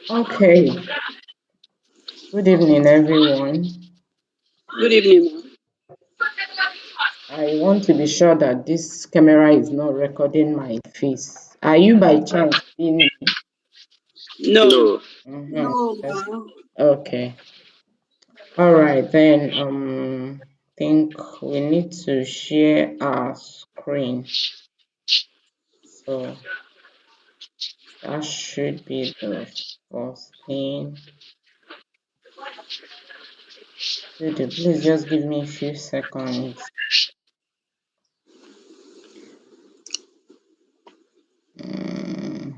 Okay, good evening, everyone. Good evening, I want to be sure that this camera is not recording my face. Are you by chance seeing me? ma'am. No. Mhm. No, Yes. ma. Okay. All right, then think we need to share our screen. So that should be the first thing to do. Please just give me a few seconds. Mm,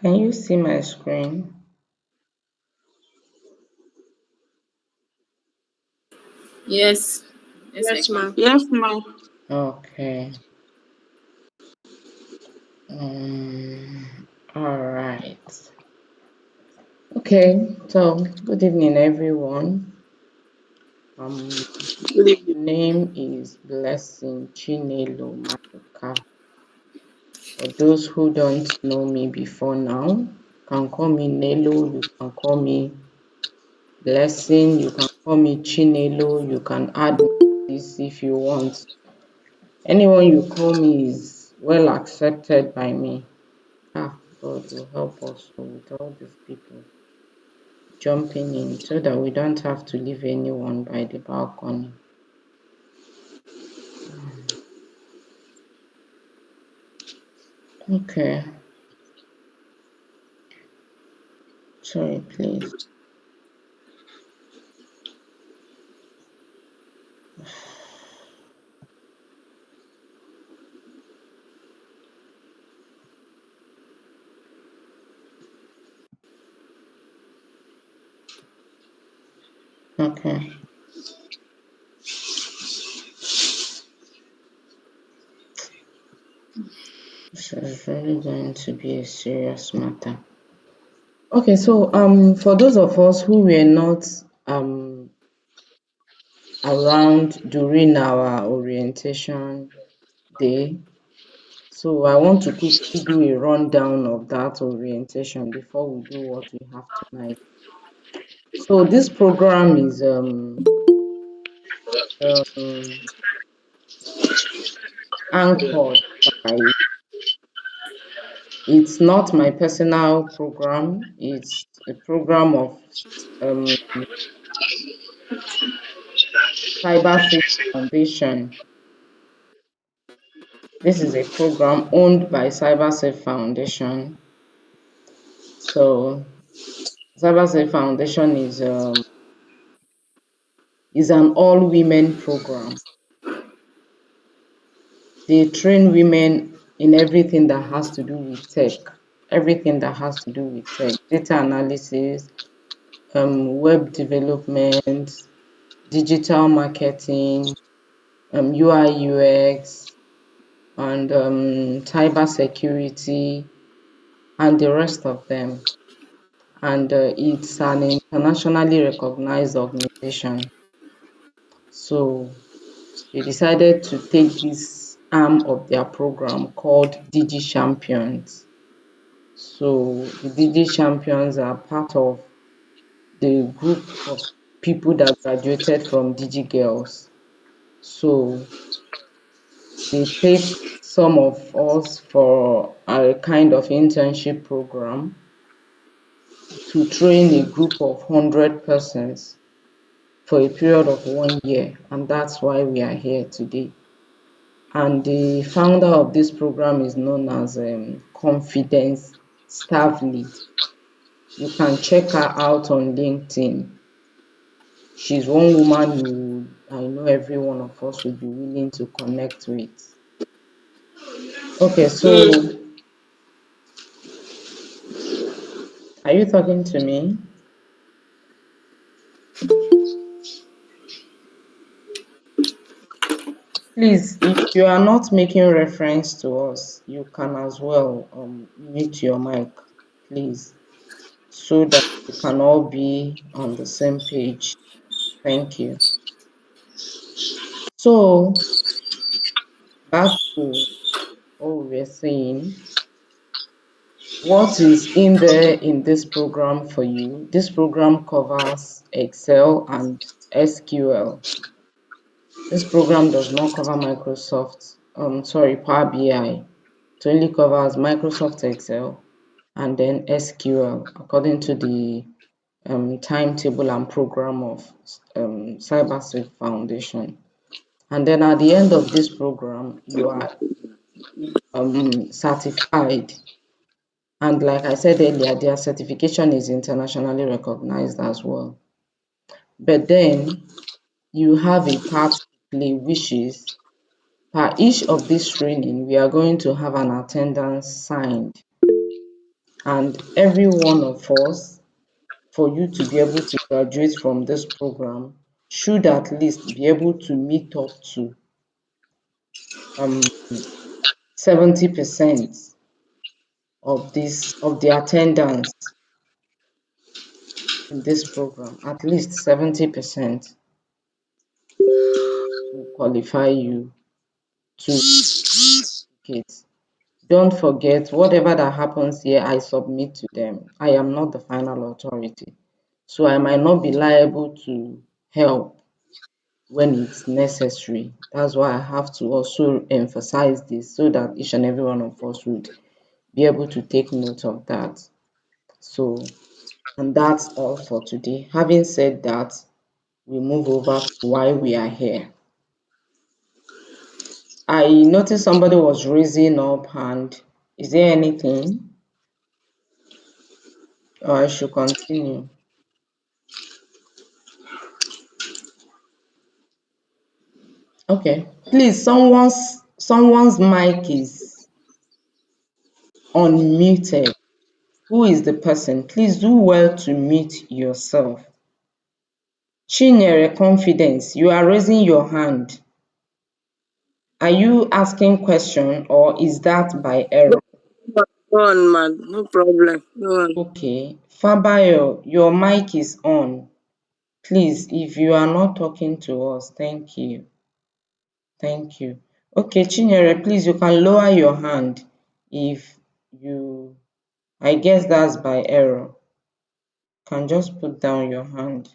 Can you see my screen? Yes. Yes, I Yes, can. ma. Yes, ma. Okay. All right. Okay, so good evening, everyone. Good evening. Name is Blessing Chinelo Maduka. For those who don't know me before now, you can call me Nelo, you can call me Blessing, you can call me Chinelo, you can add this if you want. Anyone you call me is well accepted by me. God will help us with all these people jumping in so that we don't have to leave anyone by the balcony. Okay. Sorry, please. Okay. This is really going to be a serious matter. Okay, so for those of us who were not around during our orientation day, so I want to quickly do a rundown of that orientation before we do what we have tonight. So this program is anchored by, it's not my personal program, it's a program of um, Cyber Safe Foundation. This is a program owned by Cyber Safe Foundation. So Cyber Safe Foundation is an all-women program. They train women in everything that has to do with tech, everything that has to do with tech, data analysis, web development, digital marketing, UI UX, and cyber security, and the rest of them. And it's an internationally recognized organization. So they decided to take this arm of their program called Digi Champions. So the Digi Champions are part of the group of people that graduated from Digi Girls. So they take some of us for a kind of internship program to train a group of 100 persons for a period of 1 year, and that's why we are here today. And the founder of this program is known as Confidence Stavely. You can check her out on LinkedIn. She's one woman I know every one of us would be willing to connect with. Okay, so are you talking to me? Please, if you are not making reference to us, you can as well mute your mic, please, so that we can all be on the same page. Thank you. So, back to what we were saying. What is in there in this program for you? This program covers Excel and SQL. This program does not cover Power BI. It only covers Microsoft Excel and then SQL according to the timetable and program of CyberSafe Foundation. And then at the end of this program, you are certified. And like I said earlier, their certification is internationally recognized as well. But then you have a part to play, which is per each of this training, we are going to have an attendance signed. And every one of us, for you to be able to graduate from this program, should at least be able to meet up to 70% of the attendance in this program. At least 70% will qualify you to get. Don't forget, whatever that happens here, I submit to them. I am not the final authority. So I might not be liable to help when it's necessary. That's why I have to also emphasize this so that each and every one of us would be able to take note of that. So, and that's all for today. Having said that, we move over to why we are here. I noticed somebody was raising up hand. Is there anything? Or I should continue? Okay. Please, someone's mic is unmuted. Who is the person? Please do well to mute yourself. Chinyere Confidence, you are raising your hand. Are you asking question or is that by error? Go on, man. No problem. Go on. Okay. Fabayo, your mic is on. Please, if you are not talking to us, thank you. Thank you. Okay, Chinyere, please, you can lower your hand if you, I guess that's by error. Can just put down your hand.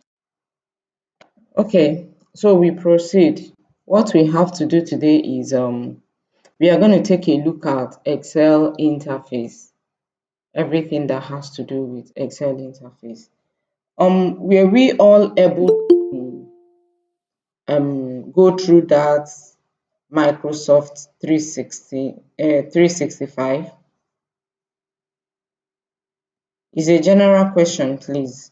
Okay, so we proceed. What we have to do today is we are going to take a look at Excel interface, everything that has to do with Excel interface. Were we all able to go through that Microsoft 365? Is a general question, please.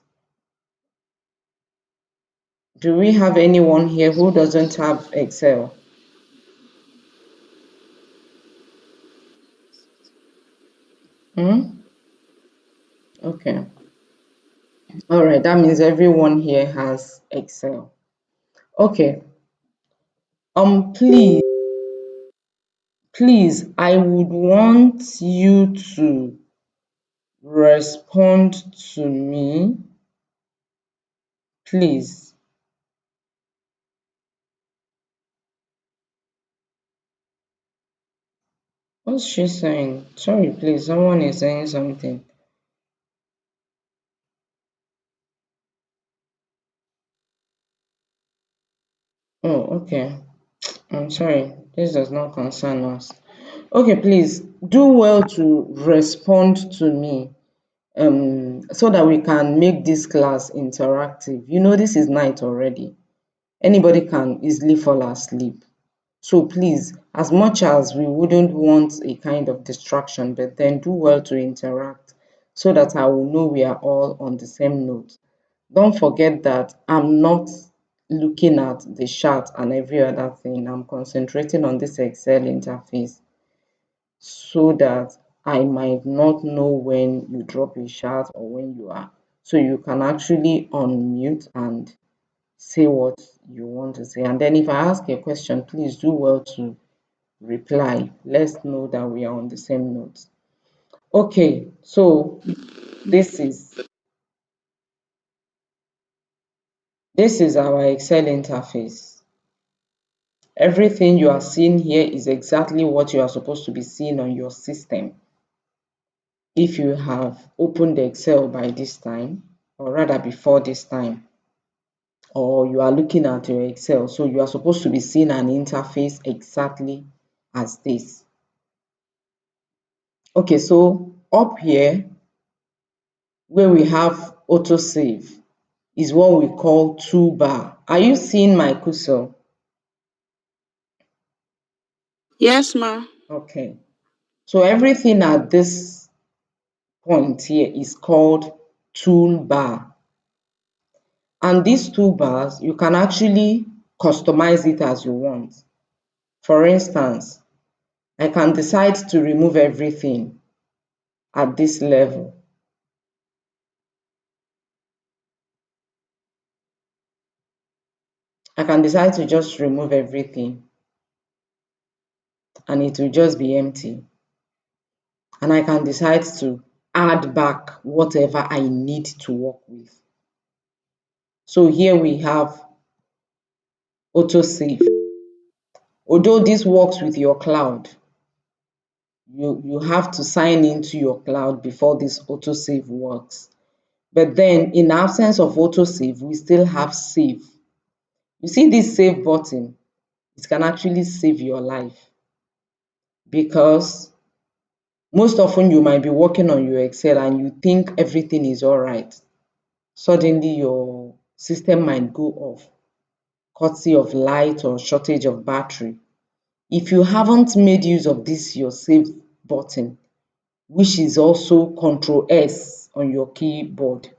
Do we have anyone here who doesn't have Excel? Okay. All right, that means everyone here has Excel. Okay. Please, I would want you to respond to me. Please. What's she saying? Sorry, please. Someone is saying something. Oh, okay. I'm sorry. This does not concern us. Okay, please do well to respond to me so that we can make this class interactive. You know, this is night already. Anybody can easily fall asleep. So please, as much as we wouldn't want a kind of distraction, but then do well to interact so that I will know we are all on the same note. Don't forget that I'm not looking at the chart and every other thing. I'm concentrating on this Excel interface so that I might not know when you drop a chart or when you are. So you can actually unmute and say what you want to say. And then if I ask a question, please do well to reply. Let's know that we are on the same note. Okay, so this is our Excel interface. Everything you are seeing here is exactly what you are supposed to be seeing on your system. If you have opened Excel by this time, or rather before this time, or you are looking at your Excel, so you are supposed to be seeing an interface exactly as this. Okay, so up here where we have autosave is what we call toolbar. Are you seeing my cursor? Yes, ma. Okay, so everything at this point here is called toolbar. And these toolbars, you can actually customize it as you want. For instance, I can decide to remove everything at this level. I can decide to just remove everything and it will just be empty. And I can decide to add back whatever I need to work with. So here we have autosave. Although this works with your cloud, you have to sign into your cloud before this autosave works. But then in absence of autosave, we still have save. You see this save button, it can actually save your life because most often you might be working on your Excel and you think everything is all right. Suddenly your system might go off, courtesy of light or shortage of battery. If you haven't made use of this your save button, which is also Control S on your keyboard,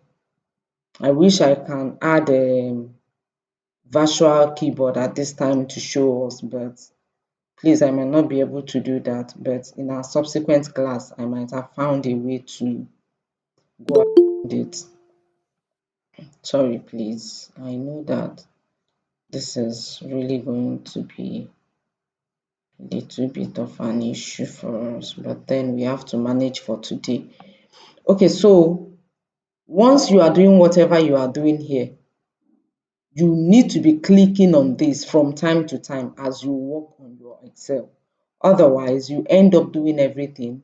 I wish I can add virtual keyboard at this time to show us, but please, I might not be able to do that. But in our subsequent class, I might have found a way to go around it. Sorry, please. I know that this is really going to be a little bit of an issue for us, but then we have to manage for today. Okay, so once you are doing whatever you are doing here, you need to be clicking on this from time to time as you work on your Excel. Otherwise, you end up doing everything.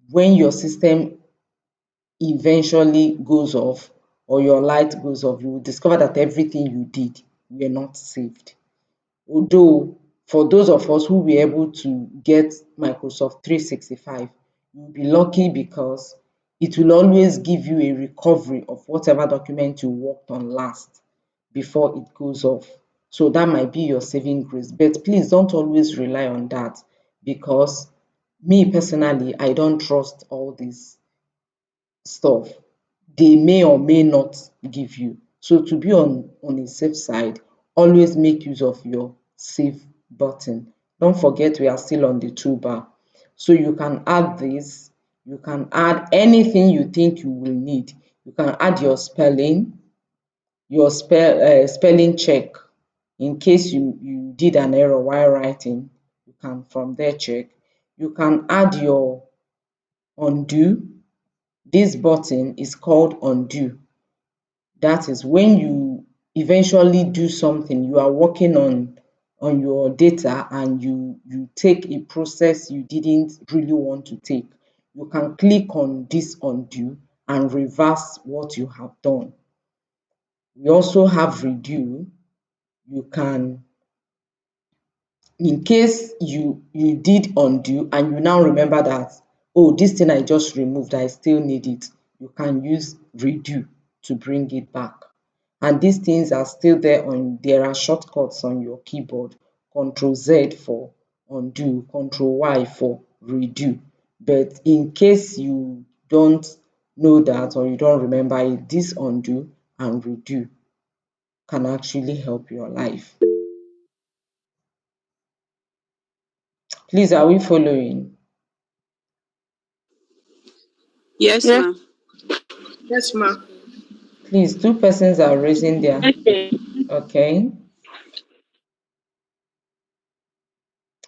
When your system eventually goes off or your light goes off, you will discover that everything you did were not saved. Although for those of us who were able to get Microsoft 365, you'll be lucky because it will always give you a recovery of whatever document you worked on last before it goes off. So that might be your saving grace. But please don't always rely on that because me personally, I don't trust all this stuff. They may or may not give you. So to be on a safe side, always make use of your save button. Don't forget we are still on the toolbar. So you can add this, you can add anything you think you will need. You can add your spelling, your spelling check. In case you did an error while writing, you can from there check. You can add your undo. This button is called undo. That is when you eventually do something, you are working on your data and you take a process you didn't really want to take. You can click on this undo and reverse what you have done. We also have redo. You can, in case you did undo and you now remember that, oh, this thing I just removed, I still need it, you can use redo to bring it back. And these things are still there are shortcuts on your keyboard. Control Z for undo, Control Y for redo. But in case you don't know that or you don't remember it, this undo and redo can actually help your life. Please, are we following? Yes, ma'am. Yes, ma. Please, two persons are raising their Okay. Okay.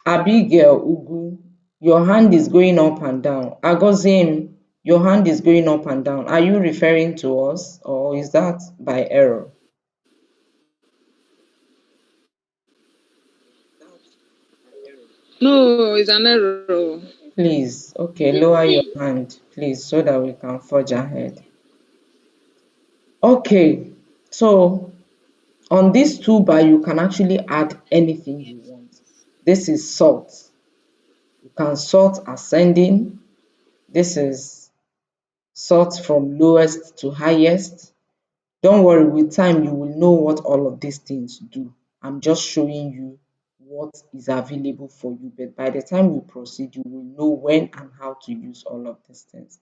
Abigail Ugu, your hand is going up and down. Agozim, your hand is going up and down. Are you referring to us or is that by error? No, it's an error. Please, okay, lower your hand, please, so that we can forge ahead. Okay, so on this toolbar, you can actually add anything you want. This is sort. You can sort ascending. This is sort from lowest to highest. Don't worry, with time you will know what all of these things do. I'm just showing you what is available for you, but by the time we proceed, you will know when and how to use all of these things.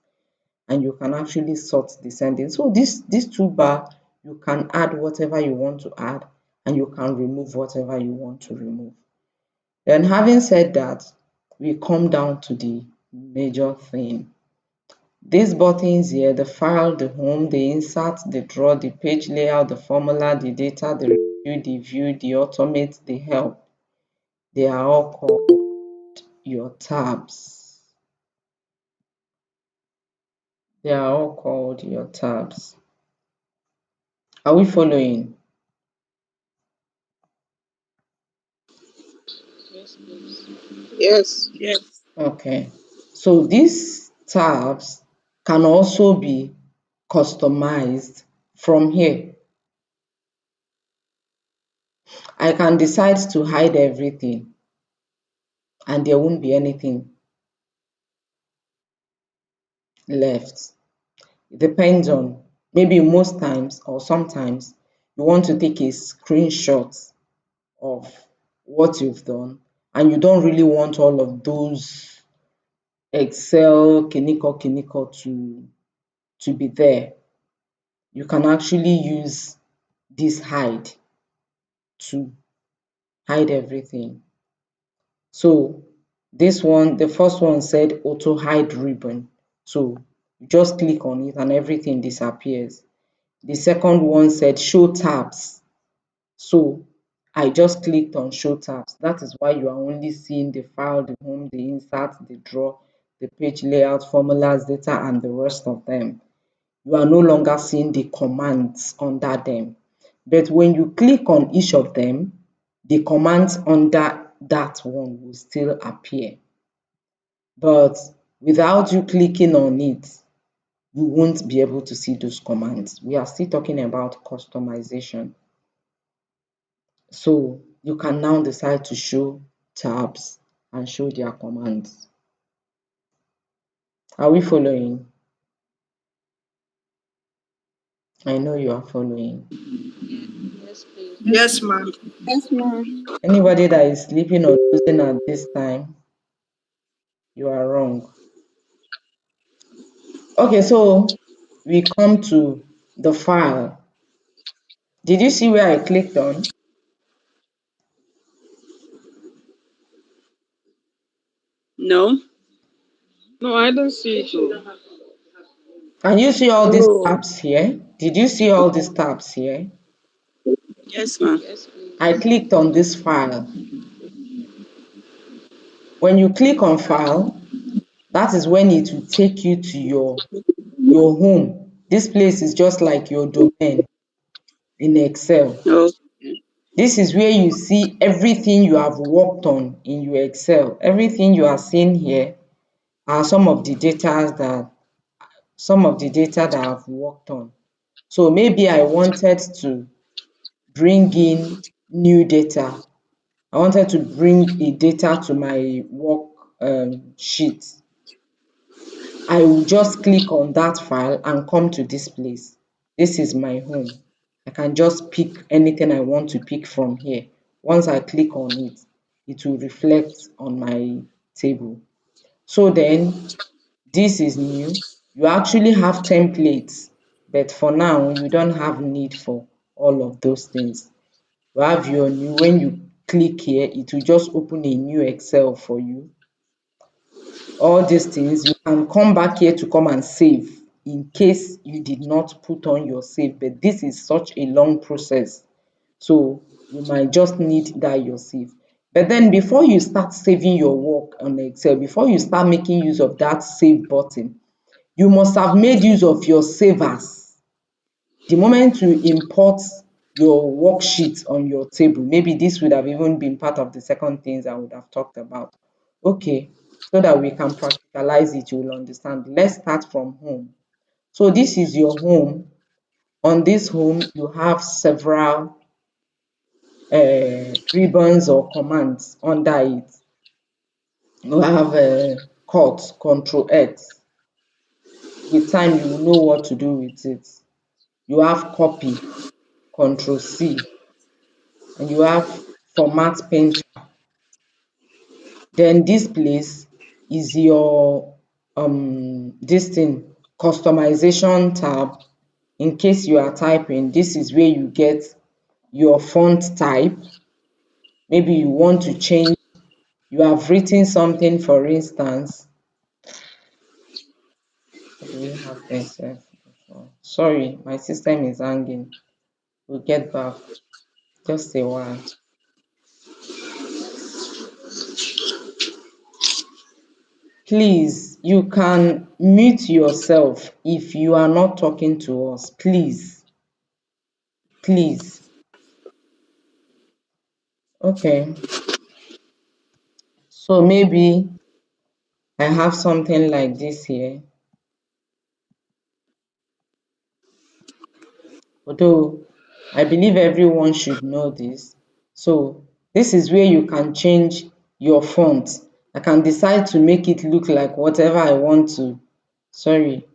And you can actually sort descending. So this toolbar, you can add whatever you want to add and you can remove whatever you want to remove. Then having said that, we come down to the major thing. These buttons here, the file, the home, the insert, the draw, the page layout, the formula, the data, the review, the view, the automate, the help, they are all called your tabs. They are all called your tabs. Are we following? Yes. Okay. So these tabs can also be customized from here. I can decide to hide everything and there won't be anything left. It depends on, maybe most times or sometimes you want to take a screenshot of what you've done and you don't really want all of those Excel kiniko to be there. You can actually use this hide to hide everything. So this one, the first one said auto hide ribbon. So you just click on it and everything disappears. The second one said show tabs. So I just clicked on show tabs. That is why you are only seeing the file, the home, the insert, the draw, the page layout, formulas, data, and the rest of them. You are no longer seeing the commands under them. But when you click on each of them, the commands under that one will still appear. But without you clicking on it, you won't be able to see those commands. We are still talking about customization. So you can now decide to show tabs and show their commands. Are we following? I know you are following. Yes, ma'am. Yes, ma'am. Anybody that is sleeping or losing at this time, you are wrong. Okay, so we come to the file. Did you see where I clicked on? No. No, I don't see it. Can you see all these Oh. tabs here? Did you see all these tabs here? Yes, ma'am. I clicked on this file. When you click on file, that is when it will take you to your home. This place is just like your domain in Excel. Oh. This is where you see everything you have worked on in your Excel. Everything you are seeing here are some of the data that I've worked on. So maybe I wanted to bring in new data. I wanted to bring a data to my work sheet. I will just click on that file and come to this place. This is my home. I can just pick anything I want to pick from here. Once I click on it, it will reflect on my table. So then this is new. You actually have templates, but for now, you don't have need for all of those things. You have your new, when you click here, it will just open a new Excel for you. All these things, you can come back here to come and save in case you did not put on your save, but this is such a long process So you might just need that your save. But then before you start saving your work on Excel, before you start making use of that save button, you must have made use of your savers. The moment you import your worksheet on your table, maybe this would have even been part of the second things I would have talked about. Okay, so that we can practicalize it, you will understand. Let's start from home. So this is your home. On this home, you have several ribbons or commands under it. You have cut, Control X. With time, you will know what to do with it. You have copy, Control C, and you have format painter. Then this place is your this thing, customization tab. In case you are typing, this is where you get your font type. Maybe you want to change, you have written something, for instance. What do we have there sef before? Sorry, my system is hanging. We'll get back. Just a while. Please, you can mute yourself if you are not talking to us. Please, please. Okay. So maybe I have something like this here. Although I believe everyone should know this. So this is where you can change your font. I can decide to make it look like whatever I want to. Sorry,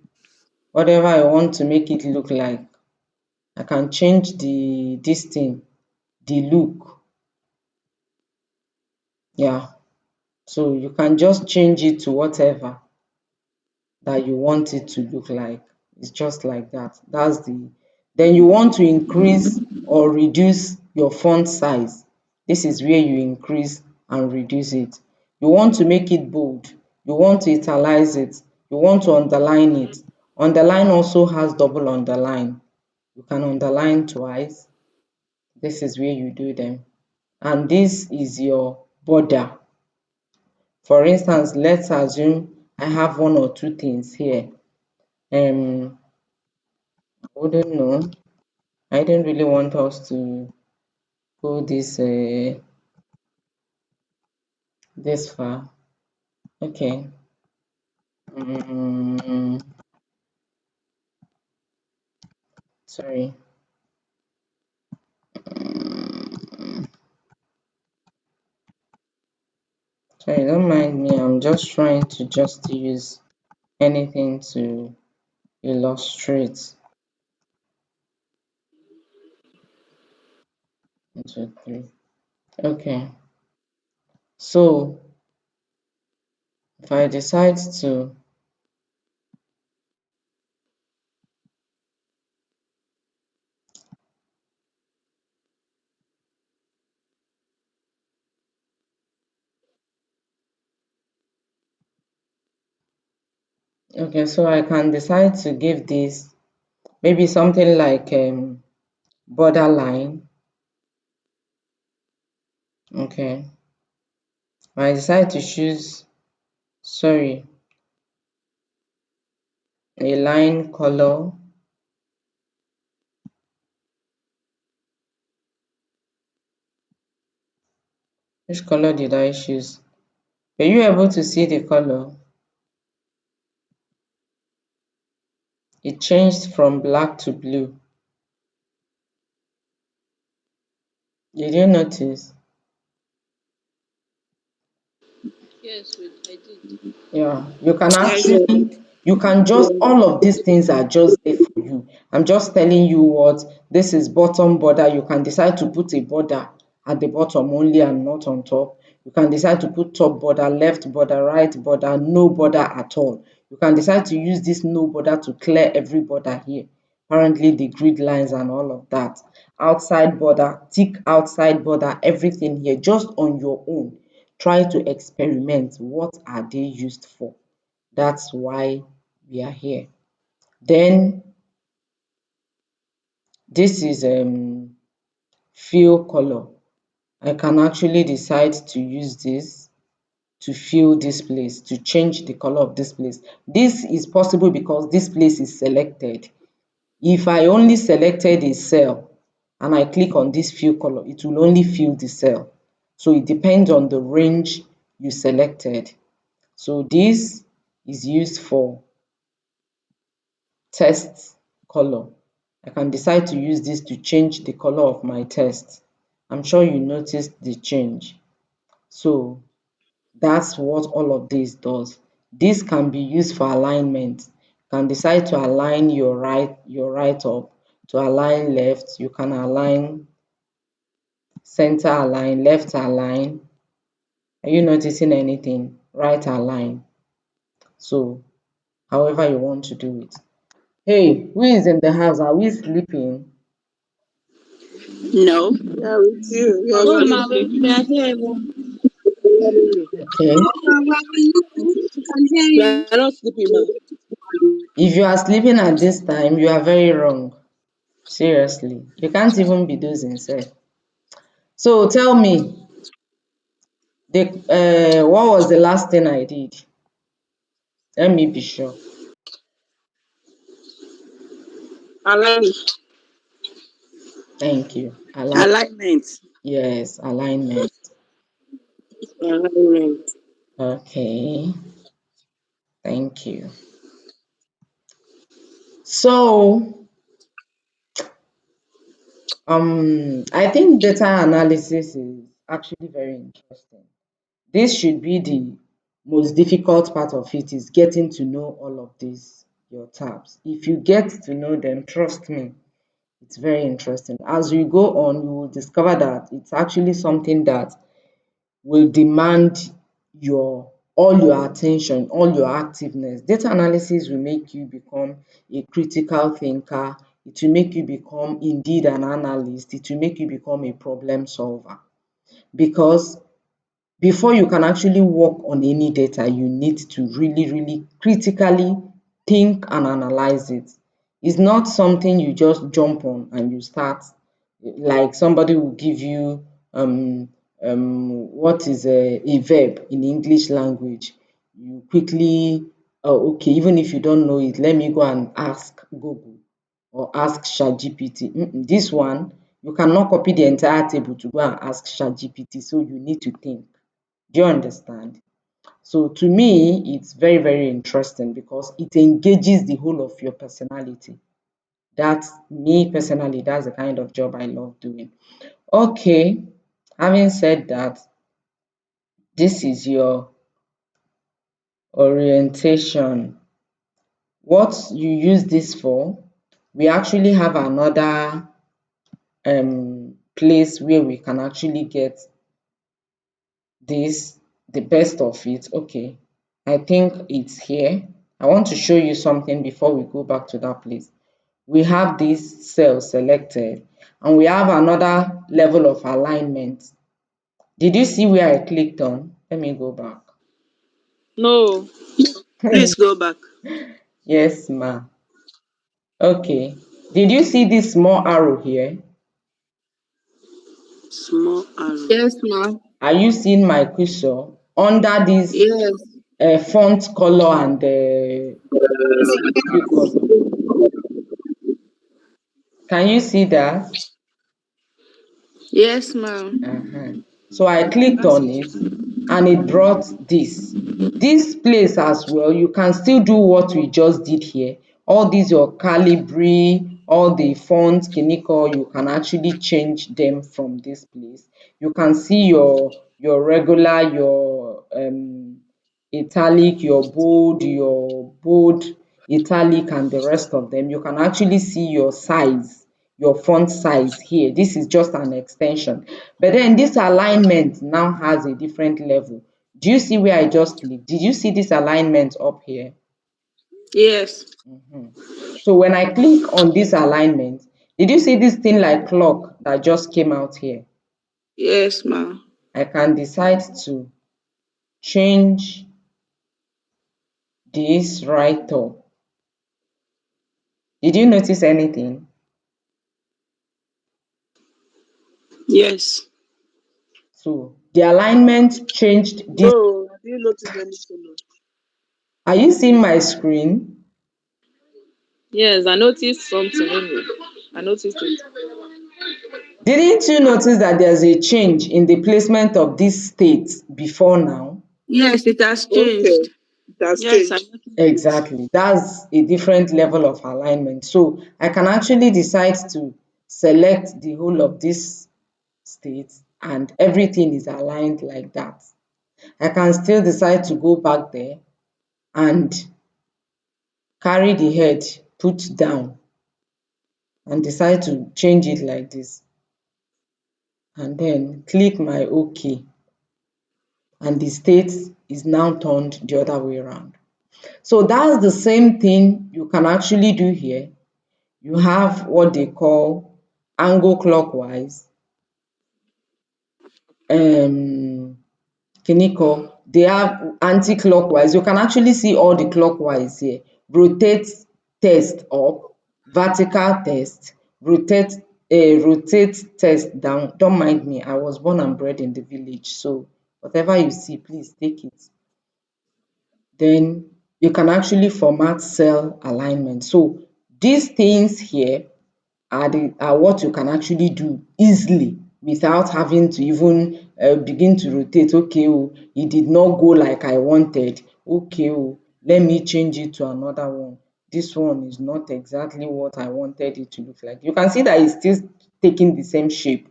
whatever I want to make it look like. I can change this thing, the look. Yeah. So you can just change it to whatever that you want it to look like. It's just like that. That's the, then you want to increase or reduce your font size. This is where you increase and reduce it. You want to make it bold. You want to italize it. You want to underline it. Underline also has double underline. You can underline twice. This is where you do them. And this is your border. For instance, let's assume I have one or two things here. I wouldn't know. I didn't really want us to go this far. Okay. Sorry. Sorry, don't mind me. I'm just trying to just use anything to illustrate. 1, 2, 3. Okay. So if I decide to, okay, so I can decide to give this maybe something like borderline. Okay. I decide to choose, sorry, a line color. Which color did I choose? Were you able to see the color? It changed from black to blue. Did you notice? Yes, I did. Yeah, you can Yes, sir. actually, you can just, all of these things are just there for you. I'm just telling you what, this is bottom border. You can decide to put a border at the bottom only and not on top. You can decide to put top border, left border, right border, no border at all. You can decide to use this no border to clear every border here. Apparently the grid lines and all of that. Outside border, tick outside border, everything here just on your own. Try to experiment. What are they used for? That's why we are here. Then this is fill color. I can actually decide to use this to fill this place, to change the color of this place. This is possible because this place is selected. If I only selected a cell and I click on this fill color, it will only fill the cell. So it depends on the range you selected. So this is used for text color. I can decide to use this to change the color of my text. I'm sure you noticed the change. So that's what all of this does. This can be used for alignment. You can decide to align your right up, to align left. You can align center align, left align. Are you noticing anything? Right align. So however you want to do it. Hey, who is in the house? Are we sleeping? No. Yeah, with you. Yeah, No, we're ma, we listening. are here. Okay. We are not sleeping, ma. If you are sleeping at this time, you are very wrong. Seriously. You can't even be dozing, sir. So tell me, what was the last thing I did? Let me be sure. Align. Thank you. Alignment. Yes, alignment. Alignment. Okay, thank you. So, I think data analysis is actually very interesting. This should be the most difficult part of it, is getting to know all of these, your tabs. If you get to know them, trust me, it's very interesting. As we go on, you will discover that it's actually something that will demand all your attention, all your activeness. Data analysis will make you become a critical thinker. It will make you become indeed an analyst. It will make you become a problem solver. Because before you can actually work on any data, you need to really, really critically think and analyze it. It's not something you just jump on and you start, like somebody will give you what is a verb in English language. You quickly, oh, okay, even if you don't know it, let me go and ask Google or ask ChatGPT. This one, you cannot copy the entire table to go and ask ChatGPT, so you need to think. Do you understand? So to me, it's very, very interesting because it engages the whole of your personality. That's me personally, that's the kind of job I love doing. Okay, having said that, this is your orientation. What you use this for, we actually have another place where we can actually get this, the best of it. Okay, I think it's here. I want to show you something before we go back to that place. We have this cell selected and we have another level of alignment. Did you see where I clicked on? Let me go back. No. Please go back. Yes, ma. Okay. Did you see this small arrow here? Small arrow. Yes, ma. Are you seeing my cursor under this Yes. font color and view color? Can you see that? Yes, ma. So I clicked That's on it. it and it brought this. This place as well, you can still do what we just did here. All these your Calibri, all the fonts, Kiniko, you can actually change them from this place. You can see your regular, your italic, your bold, italic, and the rest of them. You can actually see your size, your font size here. This is just an extension. But then this alignment now has a different level. Do you see where I just clicked? Did you see this alignment up here? Yes. So when I click on this alignment, did you see this thing like clock that just came out here? Yes, ma. I can decide to change this right up. Did you notice anything? Yes. So the alignment changed this. No, have you noticed any color? Are you seeing my screen? Yes, I noticed something anyway. I noticed it. Didn't you notice that there's a change in the placement of this state before now? Yes, it has Okay. changed. It has Yes, I changed. noticed it. Exactly. That's a different level of alignment. So I can actually decide to select the whole of this state and everything is aligned like that. I can still decide to go back there and carry the head put down and decide to change it like this and then click my OK and the state is now turned the other way around. So that's the same thing you can actually do here. You have what they call angle clockwise, Kiniko, they have anti-clockwise. You can actually see all the clockwise here. Rotate test up, vertical test, rotate test down. Don't mind me, I was born and bred in the village, so whatever you see, please take it. Then you can actually format cell alignment. So these things here are what you can actually do easily without having to even begin to rotate. Okay oh, e did not go like I wanted. Okay oh, let me change it to another one. This one is not exactly what I wanted it to look like. You can see that it's still taking the same shape,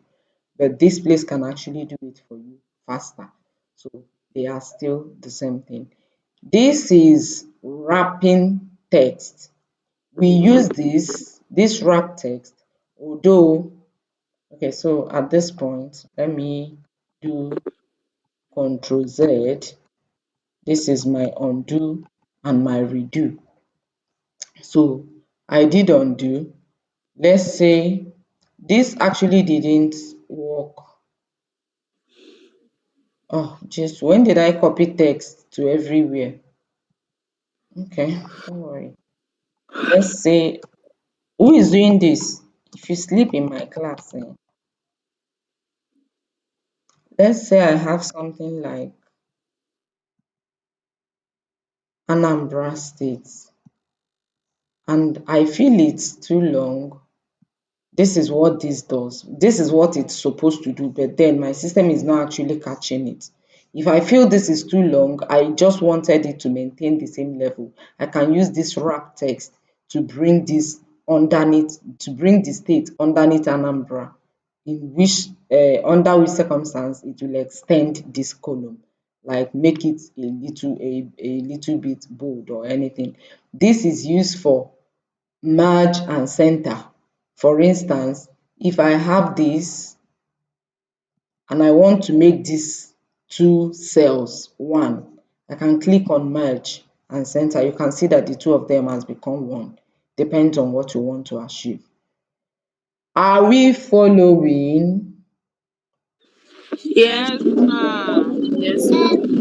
but this place can actually do it for you faster. So they are still the same thing. This is wrapping text. We use this wrap text, although, okay, so at this point, let me do Control Z. This is my undo and my redo. So I did undo. Let's say this actually didn't work. Oh, just when did I copy text to everywhere? Okay, don't worry. Let's say, who is doing this? If you sleep in my class, let's say I have something like Anambra State and I feel it's too long. This is what this does. This is what it's supposed to do, but then my system is not actually catching it. If I feel this is too long, I just wanted it to maintain the same level. I can use this wrap text to bring this underneath, to bring the state underneath Anambra, in which, under which circumstance it will extend this column, like make it a little bit bold or anything. This is used for merge and center. For instance, if I have this and I want to make this two cells one, I can click on merge and center. You can see that the two of them has become one. Depends on what you want to achieve. Are we following? Yes, Yes, ma. ma. Yes, ma'am.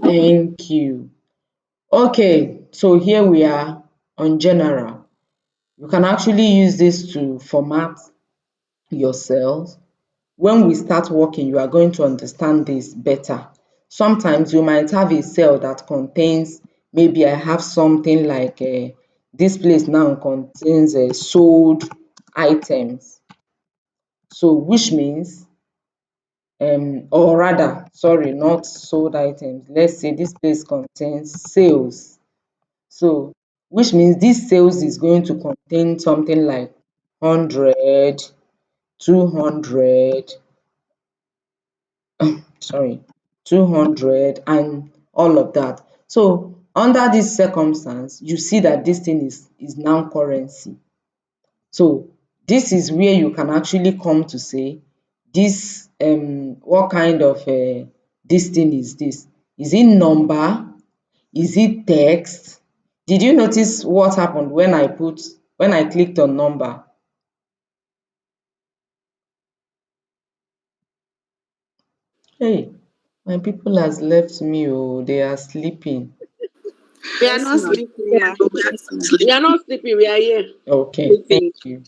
Thank you. Okay, so here we are on general. You can actually use this to format your cells. When we start working, you are going to understand this better. Sometimes you might have a cell that contains, maybe I have something like this place now contains sold items. So which means, or rather, sorry, not sold items. Let's say this place contains sales. So which means this sales is going to contain something like 100, 200, sorry, 200 and all of that. So under this circumstance, you see that this thing is now currency. So this is where you can actually come to say this, what kind of this thing is this? Is it number? Is it text? Did you notice what happened when I clicked on number? Hey, my people has left me oh, they are sleeping. We are Yes, not ma'am. sleeping, ma. We are not sleeping. We are not sleeping. We are here. Okay, thank Sleeping. you.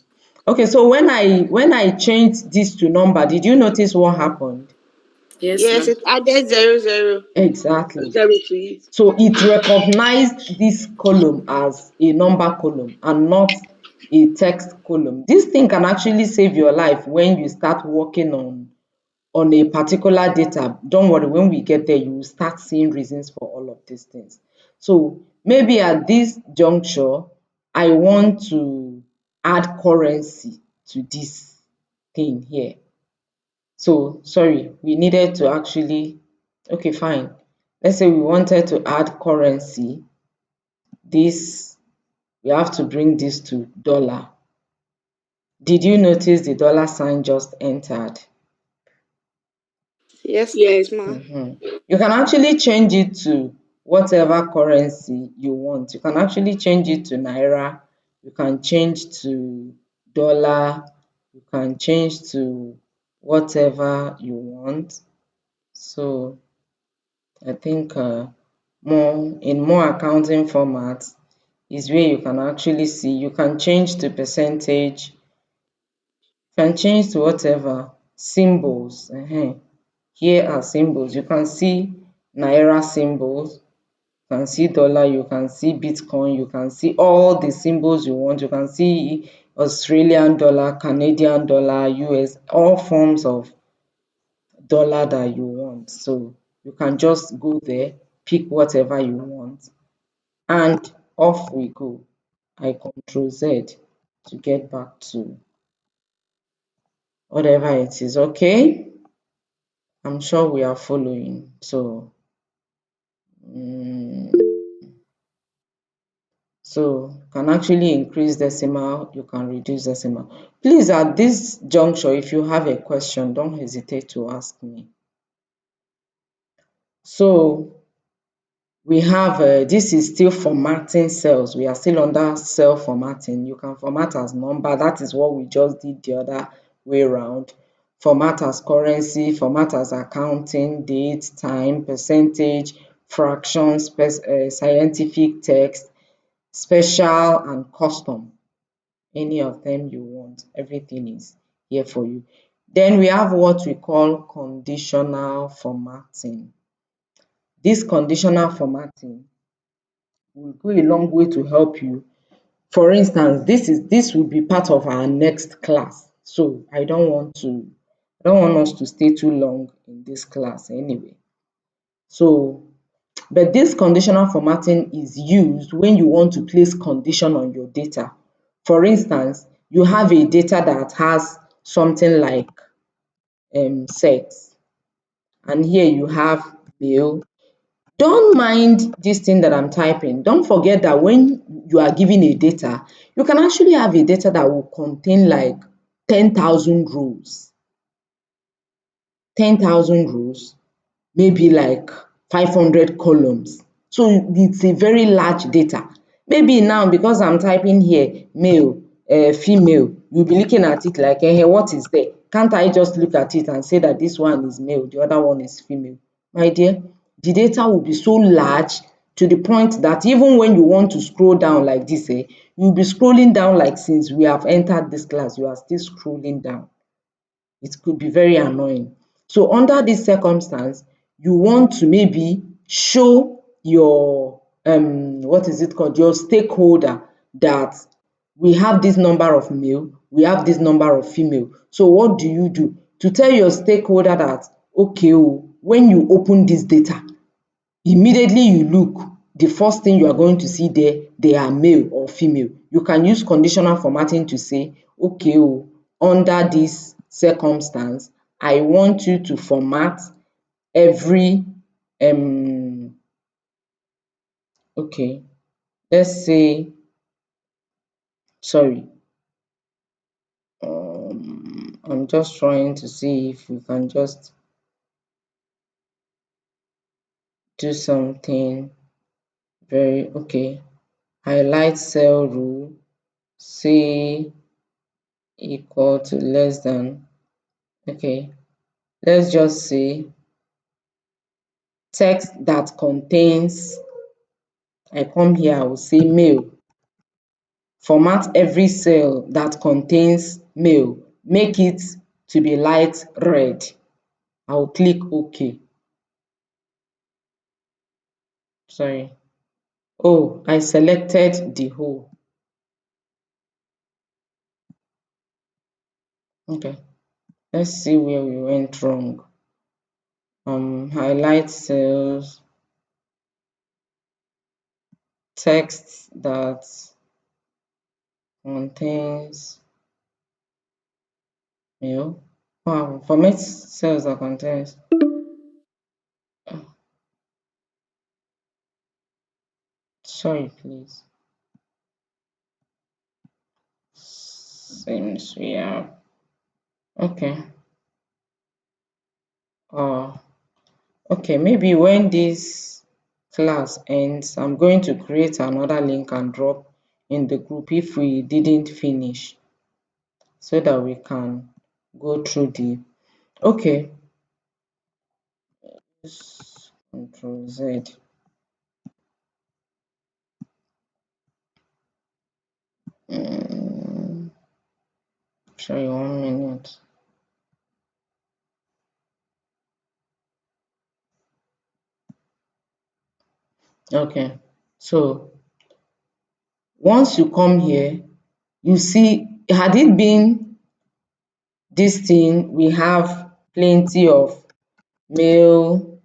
Okay, so when I changed this to number, did you notice what happened? Yes, Yes, ma'am. it added 0, 0. Exactly. 0 to it. So it recognized this column as a number column and not a text column. This thing can actually save your life when you start working on a particular data. Don't worry, when we get there, you will start seeing reasons for all of these things. So maybe at this juncture, I want to add currency to this thing here. So sorry, we needed to actually, okay, fine. Let's say we wanted to add currency. This, we have to bring this to dollar. Did you notice the dollar sign just entered? Yes, ma. You can actually change it to whatever currency you want. You can actually change it to naira, you can change to dollar, you can change to whatever you want. So I think more accounting formats is where you can actually see, you can change to percentage, you can change to whatever, symbols. Here are symbols. You can see naira symbols, you can see dollar, you can see Bitcoin, you can see all the symbols you want. You can see Australian dollar, Canadian dollar, US, all forms of dollar that you want. So you can just go there, pick whatever you want, and off we go. I Control Z to get back to whatever it is. Okay, I'm sure we are following. So so you can actually increase decimal, you can reduce decimal. Please, at this juncture, if you have a question, don't hesitate to ask me. So we have, this is still formatting cells. We are still under cell formatting. You can format as number. That is what we just did the other way around. Format as currency, format as accounting, date, time, percentage, fractions, scientific text, special and custom. Any of them you want, everything is here for you. Then we have what we call conditional formatting. This conditional formatting will go a long way to help you. For instance, this will be part of our next class. So I don't want us to stay too long in this class anyway. So, but this conditional formatting is used when you want to place condition on your data. For instance, you have a data that has something like sex, and here you have male. Don't mind this thing that I'm typing. Don't forget that when you are given a data, you can actually have a data that will contain like 10,000 rows. 10,000 rows, maybe like 500 columns. So it's a very large data. Maybe now because I'm typing here male, female, you'll be looking at it like, what is there? Can't I just look at it and say that this one is male, the other one is female? My dear, the data will be so large to the point that even when you want to scroll down like this, you'll be scrolling down like since we have entered this class, you are still scrolling down. It could be very annoying. So under this circumstance, you want to maybe show your what is it called, your stakeholder, that we have this number of male, we have this number of female. So what do you do to tell your stakeholder that, okay, when you open this data, immediately you look, the first thing you are going to see there, they are male or female. You can use conditional formatting to say, okay, under this circumstance, I want you to format every okay, let's say, sorry, I'm just trying to see if we can just do something very, okay, highlight cell rule, say equal to less than, okay, let's just say text that contains, I come here, I will say male, Format every cell that contains mail. Make it to be light red. I will click OK. Sorry. Oh, I selected the whole. Okay. Let's see where we went wrong. Highlight cells, text that contains mail. Wow, format cells that contains. Sorry, please. Seems we are okay. Okay, maybe when this class ends, I'm going to create another link and drop in the group if we didn't finish, so that we can go through the. Okay, just Control Z. Sorry, 1 minute. Okay, so once you come here, you see, had it been this thing, we have plenty of male,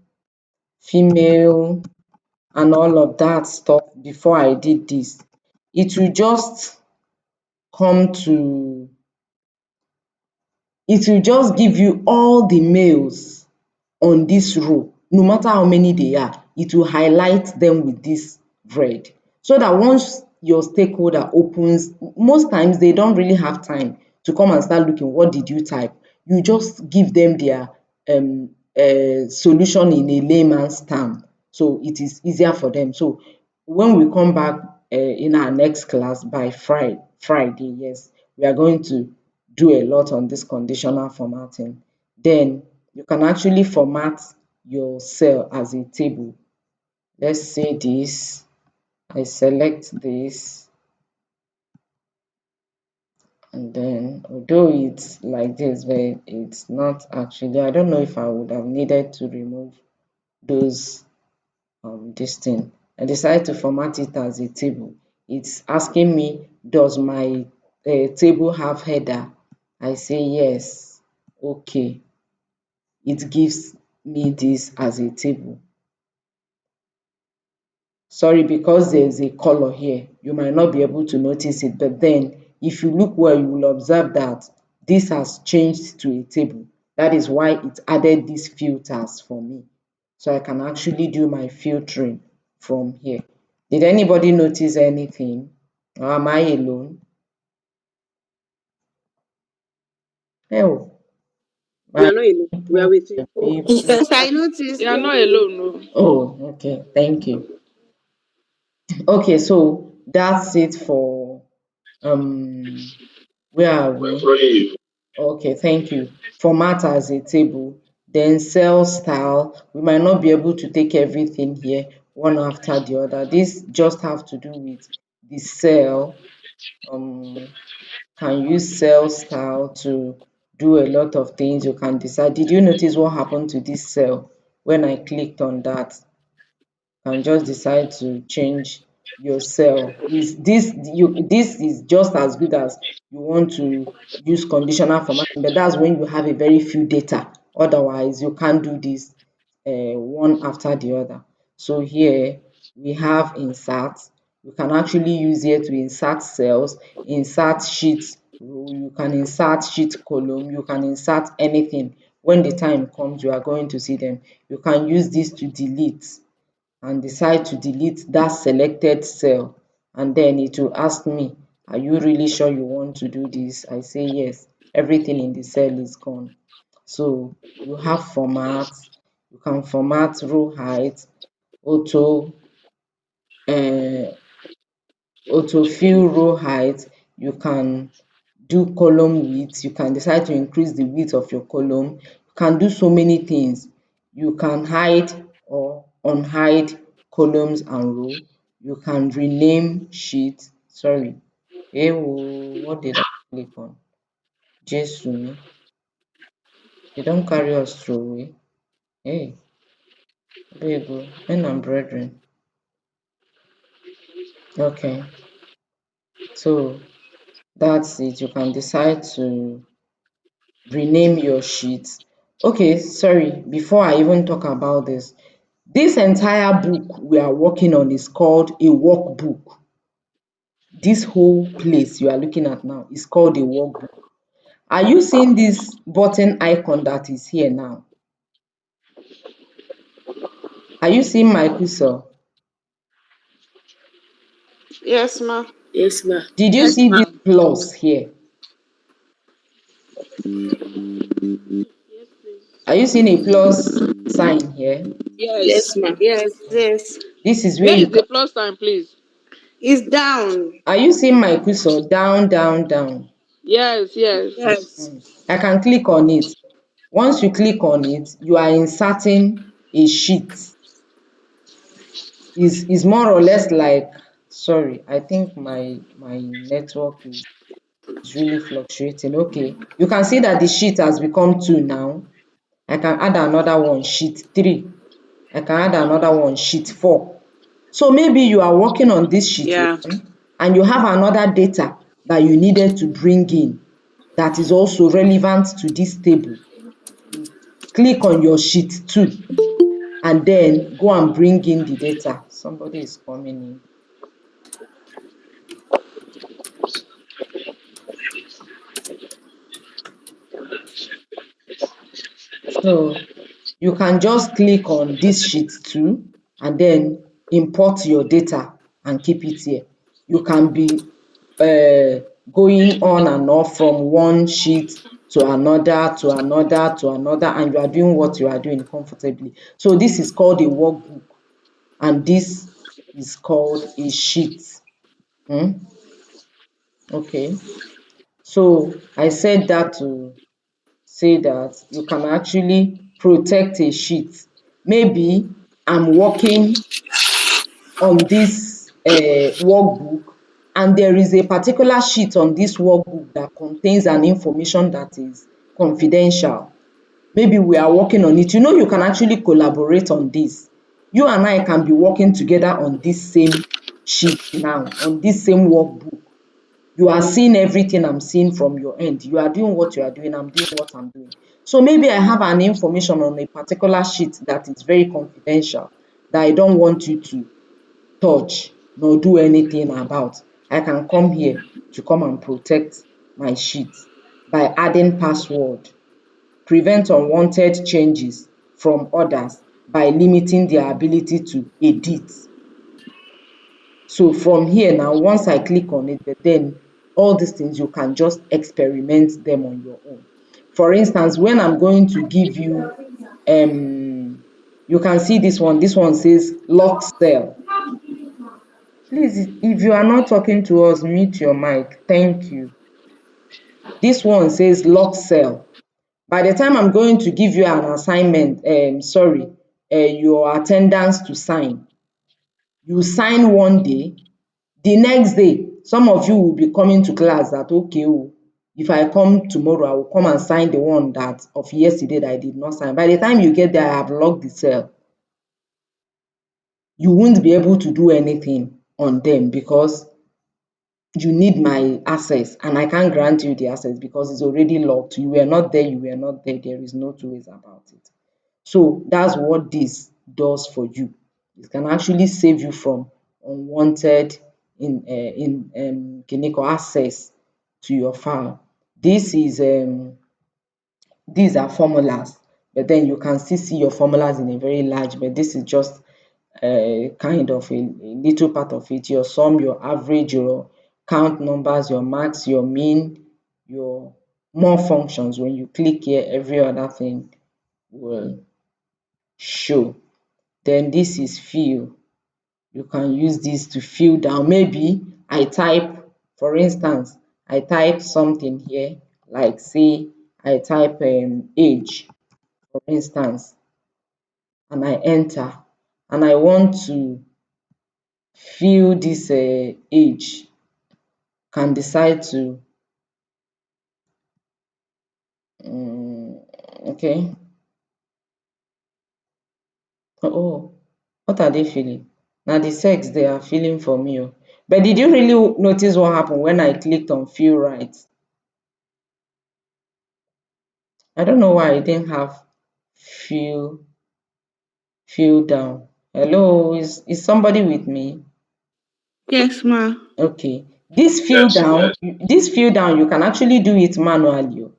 female, and all of that stuff before I did this. It will just come to, it will just give you all the males on this row, no matter how many they are, it will highlight them with this red. So that once your stakeholder opens, most times they don't really have time to come and start looking, what did you type? You just give them their solution in a layman's term. So it is easier for them. So when we come back in our next class by Friday, yes, we are going to do a lot on this conditional formatting. Then you can actually format your cell as a table. Let's say this, I select this, and then although it's like this, but it's not actually, I don't know if I would have needed to remove those this thing. I decided to format it as a table. It's asking me, does my table have header? I say yes. Okay. It gives me this as a table. Sorry, because there's a color here, you might not be able to notice it, but then if you look well, you will observe that this has changed to a table. That is why it added these filters for me. So I can actually do my filtering from here. Did anybody notice anything? Or am I alone? Oh, We my are not alone. We are people, with you. my people. Yes, I noticed. You are not alone, no. Oh, okay, thank you. Okay, so that's it for where are we? Okay, thank you. Format as a table, then cell style. We might not be able to take everything here one after the other. This just have to do with the cell. Can use cell style to do a lot of things. You can decide. Did you notice what happened to this cell when I clicked on that? Can just decide to change your cell. Is this, this is just as good as you want to use conditional formatting, but that's when you have a very few data. Otherwise, you can't do this one after the other. So here we have insert. You can actually use here to insert cells, insert sheets row, you can insert sheet column, you can insert anything. When the time comes, you are going to see them. You can use this to delete and decide to delete that selected cell, and then it will ask me, are you really sure you want to do this? I say yes, everything in the cell is gone. So you have format, you can format row height, auto autofill row height, you can do column width, you can decide to increase the width of your column, you can do so many things. You can hide or unhide columns and row, you can rename sheet, sorry, What did I click on? Jesumi. They don't carry us through away. Hey, there you go. Men and brethren. Okay. So that's it. You can decide to rename your sheet. Okay, sorry, before I even talk about this entire book we are working on is called a workbook. This whole place you are looking at now is called a workbook. Are you seeing this button icon that is here now? Are you seeing my cursor? Yes, ma. Yes, ma. Did you Yes, see this ma'am. plus here? Are you seeing a plus sign here? Yes, Yes. ma'am. Yes, yes. This is where Where you is the can. plus sign, please? It's down. Are you seeing my cursor? Down, down, down. Yes, yes. Yes. I can click on it. Once you click on it, you are inserting a sheet. Is more or less like, sorry, I think my network is really fluctuating. Okay, you can see that the sheet has become 2 now. I can add another one, sheet 3. I can add another one, sheet 4. So maybe you are working on this sheet Yeah. 1 and you have another data that you needed to bring in that is also relevant to this table. You click on your sheet 2 and then go and bring in the data. Somebody is coming in. So you can just click on this sheet 2 and then import your data and keep it here. You can be going on and off from one sheet to another, to another, to another, and you are doing what you are doing comfortably. So this is called a workbook and this is called a sheet. Okay, so I said that to say that you can actually protect a sheet. Maybe I'm working on this workbook and there is a particular sheet on this workbook that contains an information that is confidential. Maybe we are working on it. You know, you can actually collaborate on this. You and I can be working together on this same sheet now, on this same workbook. You are seeing everything I'm seeing from your end. You are doing what you are doing, I'm doing what I'm doing. So maybe I have an information on a particular sheet that is very confidential that I don't want you to touch nor do anything about. I can come here to come and protect my sheet by adding password, prevent unwanted changes from others by limiting their ability to edit. So from here now, once I click on it, but then all these things you can just experiment them on your own. For instance, when I'm going to give you, you can see this one says lock cell. Please, if you are not talking to us, mute your mic. Thank you. This one says lock cell. By the time I'm going to give you an assignment, your attendance to sign, you sign one day, the next day, some of you will be coming to class that, okay, if I come tomorrow, I will come and sign the one that of yesterday that I did not sign. By the time you get there, I have locked the cell. You won't be able to do anything on them because you need my access and I can't grant you the access because it's already locked. You were not there, you were not there. There is no two ways about it. So that's what this does for you. It can actually save you from unwanted access to your file. This is these are formulas, but then you can still see your formulas in a very large, but this is just kind of a little part of it. Your sum, your average, your count numbers, your max, your mean, your more functions. When you click here, every other thing will show. Then this is fill. You can use this to fill down. Maybe I type, for instance, I type something here, like say I type age, for instance, and I enter, and I want to fill this age. can decide to okay. Oh, what are they feeling? Now the sex they are feeling for me. Oh. But did you really notice what happened when I clicked on feel right? I don't know why I didn't have feel feel down. Hello, is somebody with me? Yes, ma. Okay. This feel down, you can actually do it manually. Oh.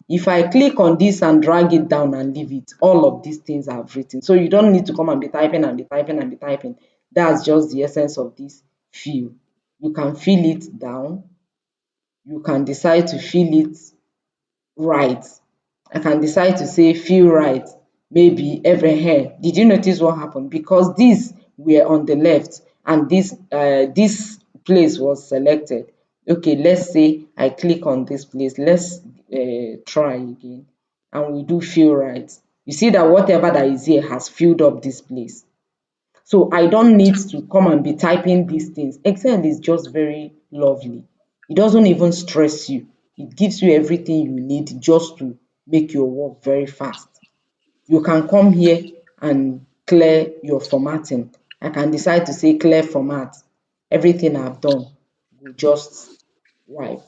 If I click on this and drag it down and leave it, all of these things I've written. So you don't need to come and be typing and be typing and be typing. That's just the essence of this feel. You can feel it down. You can decide to feel it right. I can decide to say feel right, maybe every hair. Did you notice what happened? Because these were on the left and this place was selected. Okay, let's say I click on this place. Let's try again and we do feel right. You see that whatever that is here has filled up this place. So I don't need to come and be typing these things. Excel is just very lovely. It doesn't even stress you. It gives you everything you need just to make your work very fast. You can come here and clear your formatting. I can decide to say clear format. Everything I've done will just wipe.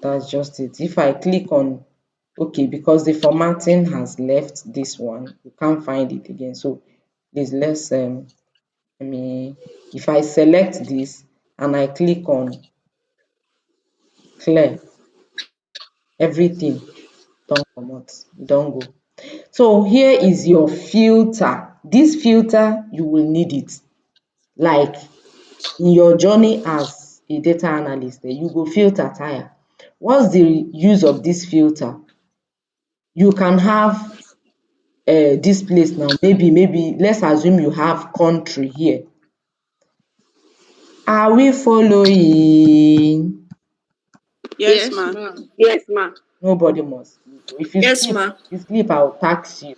That's just it. If I click on okay, because the formatting has left this one, you can't find it again. So please let me, if I select this and I click on clear, everything don't comot, e don go. So here is your filter. This filter you will need it. Like in your journey as a data analyst, you go filter tire. What's the use of this filter? You can have dis place now, maybe let's assume you have country here. Are we following? Yes, Yes, ma. ma. Nobody must sleep. Yes, ma. If you sleep, I will tax you.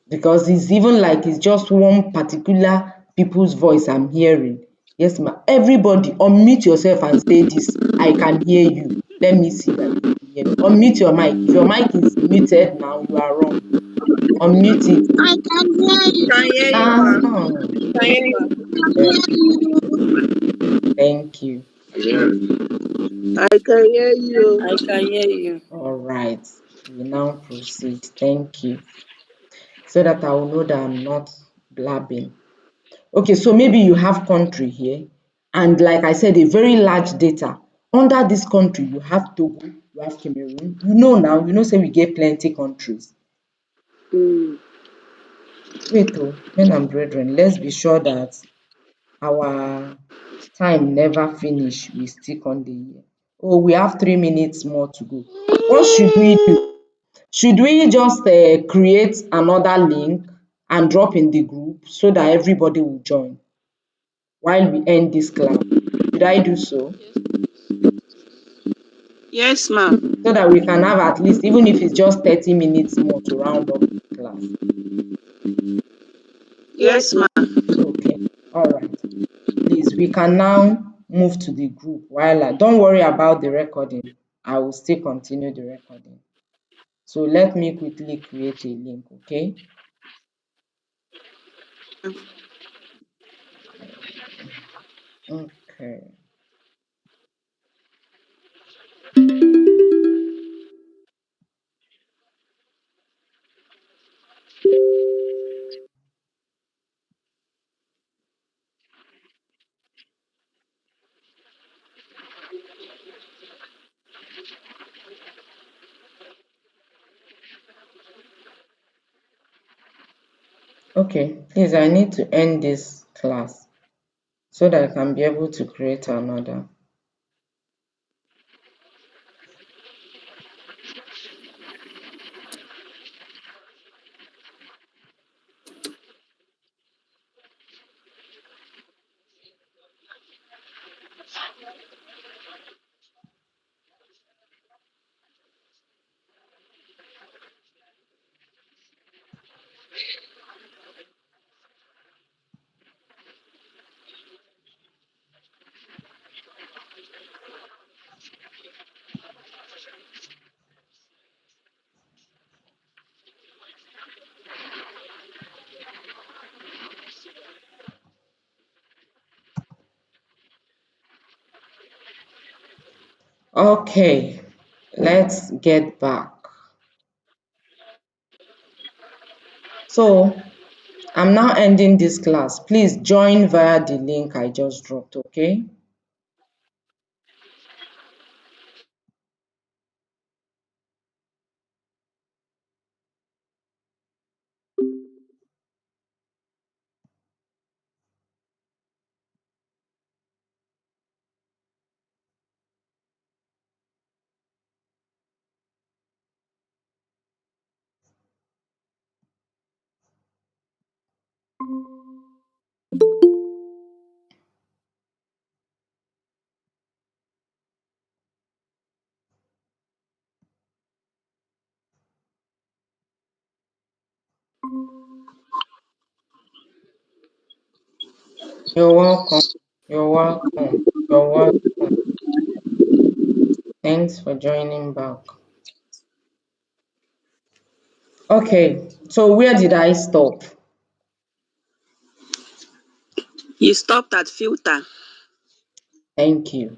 Because it's even like it's just one particular people's voice I'm hearing. Yes, ma. Everybody, unmute yourself and say this. I can hear you. Let me see that you can hear me. Unmute your mic. If your mic is muted now, you are wrong. Unmute it. I can hear We can hear you, Ah, ma. We can hear you. very thank you. I can hear you. I can hear you. All right. We now proceed. Thank you. So that I will know that I'm not blabbing. Okay, so maybe you have country here, and like I said, a very large data. Under this country, you have Togo, you have Cameroon. You know now, say we get plenty countries. Wait men and brethren, let's be sure that our time never finish. We still on the year. Oh, we have 3 minutes more to go. What should we do? Should we just create another link and drop in the group so that everybody will join while we end this class? Should I do so? Yes, ma. So that we can have at least, even if it's just 30 minutes more to round up the class. Yes, ma. Okay, all right. Please, we can now move to the group while don't worry about the recording. I will still continue the recording. So let me quickly create a link, okay? Okay. Okay, please, I need to end this class so that I can be able to create another. Okay, let's get back. So I'm now ending this class. Please join via the link I just dropped, okay? You're welcome. You're welcome. You're welcome. Thanks for joining back. Okay, so where did I stop? You stopped at filter. Thank you.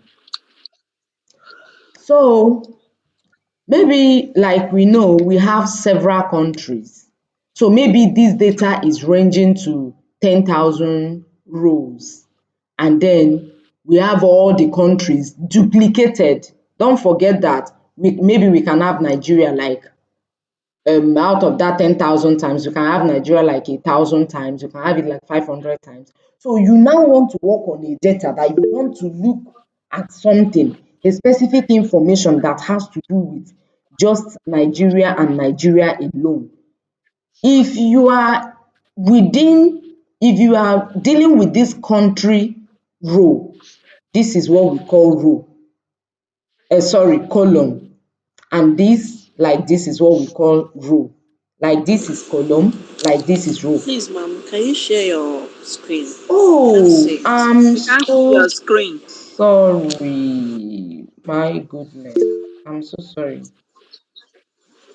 So maybe like we know, we have several countries. So maybe this data is ranging to 10,000 rows. And then we have all the countries duplicated. Don't forget that maybe we can have Nigeria like out of that 10,000 times, you can have Nigeria like 1,000 times, you can have it like 500 times. So you now want to work on a data that you want to look at something, a specific information that has to do with just Nigeria and Nigeria alone. If you are if you are dealing with this country row, this is what we call row, sorry, column. And this is what we call row. Like this is column, like this is row. Please, ma'am, can you share your screen? Can't Oh, see it. I'm You can't see so your screen. sorry. My goodness. I'm so sorry.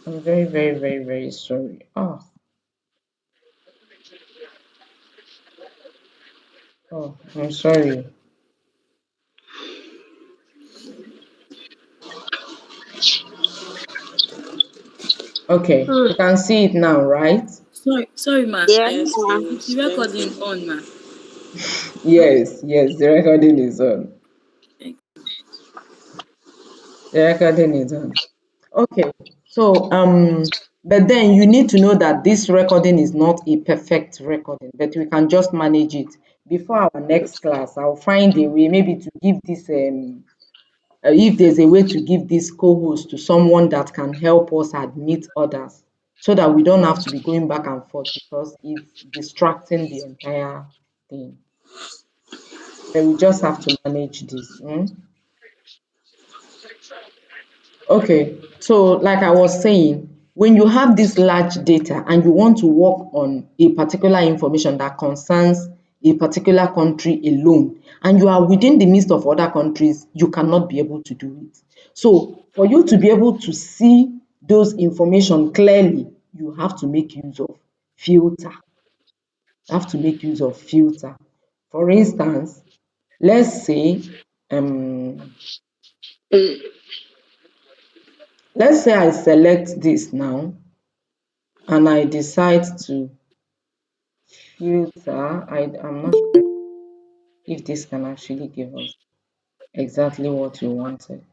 I'm very, very, very, very sorry. I'm sorry. Okay, you can see it now, right? Sorry, ma. Yes, Yes, ma'am. it's the recording on, ma. Yes, yes, the recording is on. The recording is on. Okay, so but then you need to know that this recording is not a perfect recording, but we can just manage it. Before our next class, I'll find a way maybe to give this if there's a way to give this co-host to someone that can help us admit others so that we don't have to be going back and forth because it's distracting the entire thing. But we just have to manage this. Okay, so like I was saying, when you have this large data and you want to work on a particular information that concerns a particular country alone, and you are within the midst of other countries, you cannot be able to do it. So for you to be able to see those information clearly, you have to make use of filter. You have to make use of filter. For instance, let's say um let's say I select this now and I decide to filter. I'm not sure if this can actually give us exactly what we wanted.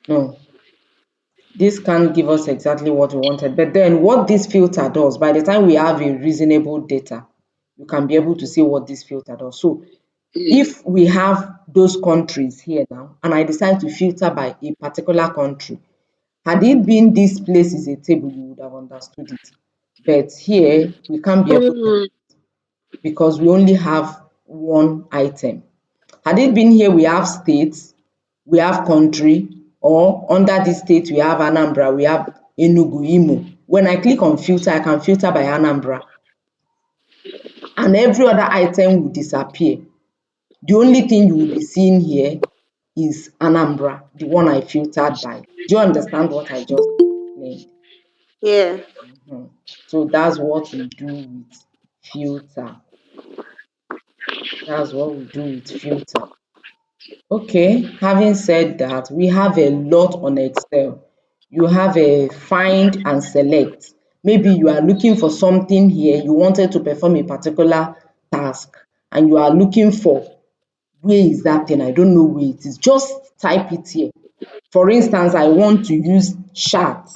No, this can't give us exactly what we wanted. But then what this filter does, by the time we have a reasonable data, you can be able to see what this filter does. So if we have those countries here now, and I decide to filter by a particular country, had it been this place is a table, you would have understood it. But here, we can't be able to because we only have one item. Had it been here, we have states, we have country, or under this state, we have Anambra, we have Enugu, Imo. When I click on filter, I can filter by Anambra, and every other item will disappear. The only thing you will be seeing here is Anambra, the one I filtered by. Do you understand what I just explained? Yeah. So that's what we do with filter. That's what we do with filter. Okay, having said that, we have a lot on Excel. You have a find and select. Maybe you are looking for something here, you wanted to perform a particular task, and you are looking for where is that thing? I don't know where it is. Just type it here. For instance, I want to use chart.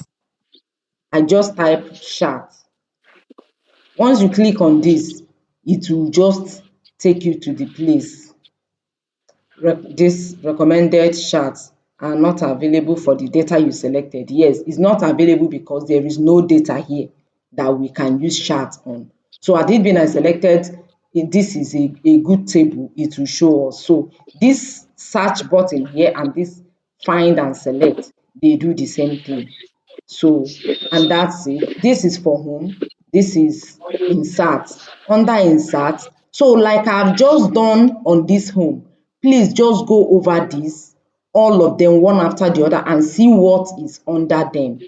I just type chart. Once you click on this, it will just take you to the place. This recommended charts are not available for the data you selected. Yes, it's not available because there is no data here that we can use charts on. So had it been I selected this is a good table, it will show us. So this search button here and this find and select, they do the same thing. So, and that's it. This is for whom? This is insert. Under insert, so like I've just done on this home, please just go over this, all of them one after the other, and see what is under them.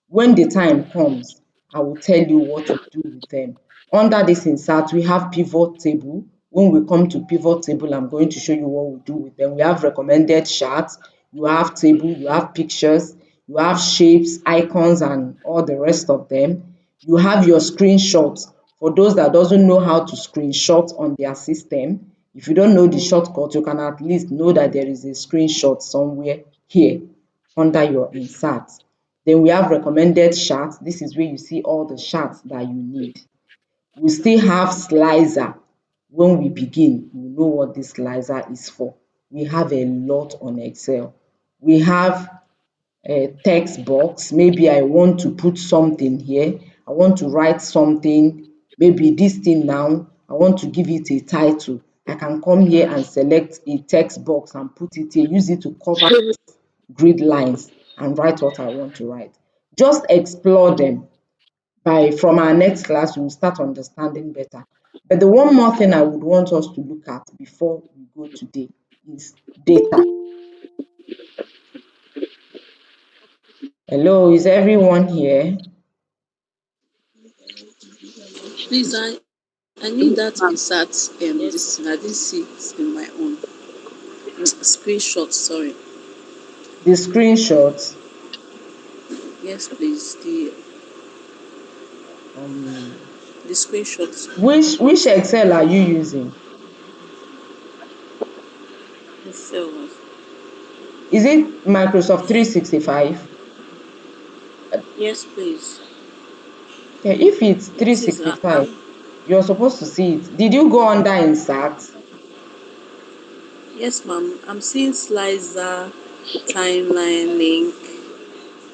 When the time comes, I will tell you what to do with them. Under this insert, we have pivot table. When we come to pivot table, I'm going to show you what we do with them. We have recommended charts, you have table, you have pictures, you have shapes, icons, and all the rest of them. You have your screenshots. For those that doesn't know how to screenshot on their system, if you don't know the shortcut, you can at least know that there is a screenshot somewhere here under your insert. Then we have recommended charts. This is where you see all the charts that you need. We still have slicer. When we begin, we know what this slicer is for. We have a lot on Excel. We have a text box. Maybe I want to put something here. I want to write something. Maybe this thing now, I want to give it a title. I can come here and select a text box and put it here, use it to cover grid lines and write what I want to write. Just explore them. From our next class, we will start understanding better. But the one more thing I would want us to look at before we go today is data. Hello, is everyone here? Please, I need that insert this thing. I didn't see it in my own screenshot. Sorry. The screenshot. Yes, please. Um, The screenshots. which Excel are you using? Excel. Is it Microsoft 365? Yes, please. Okay, if it's It is. 365, you're supposed to see it. Did you go under insert? Yes, ma'am. I'm seeing slicer, timeline, link,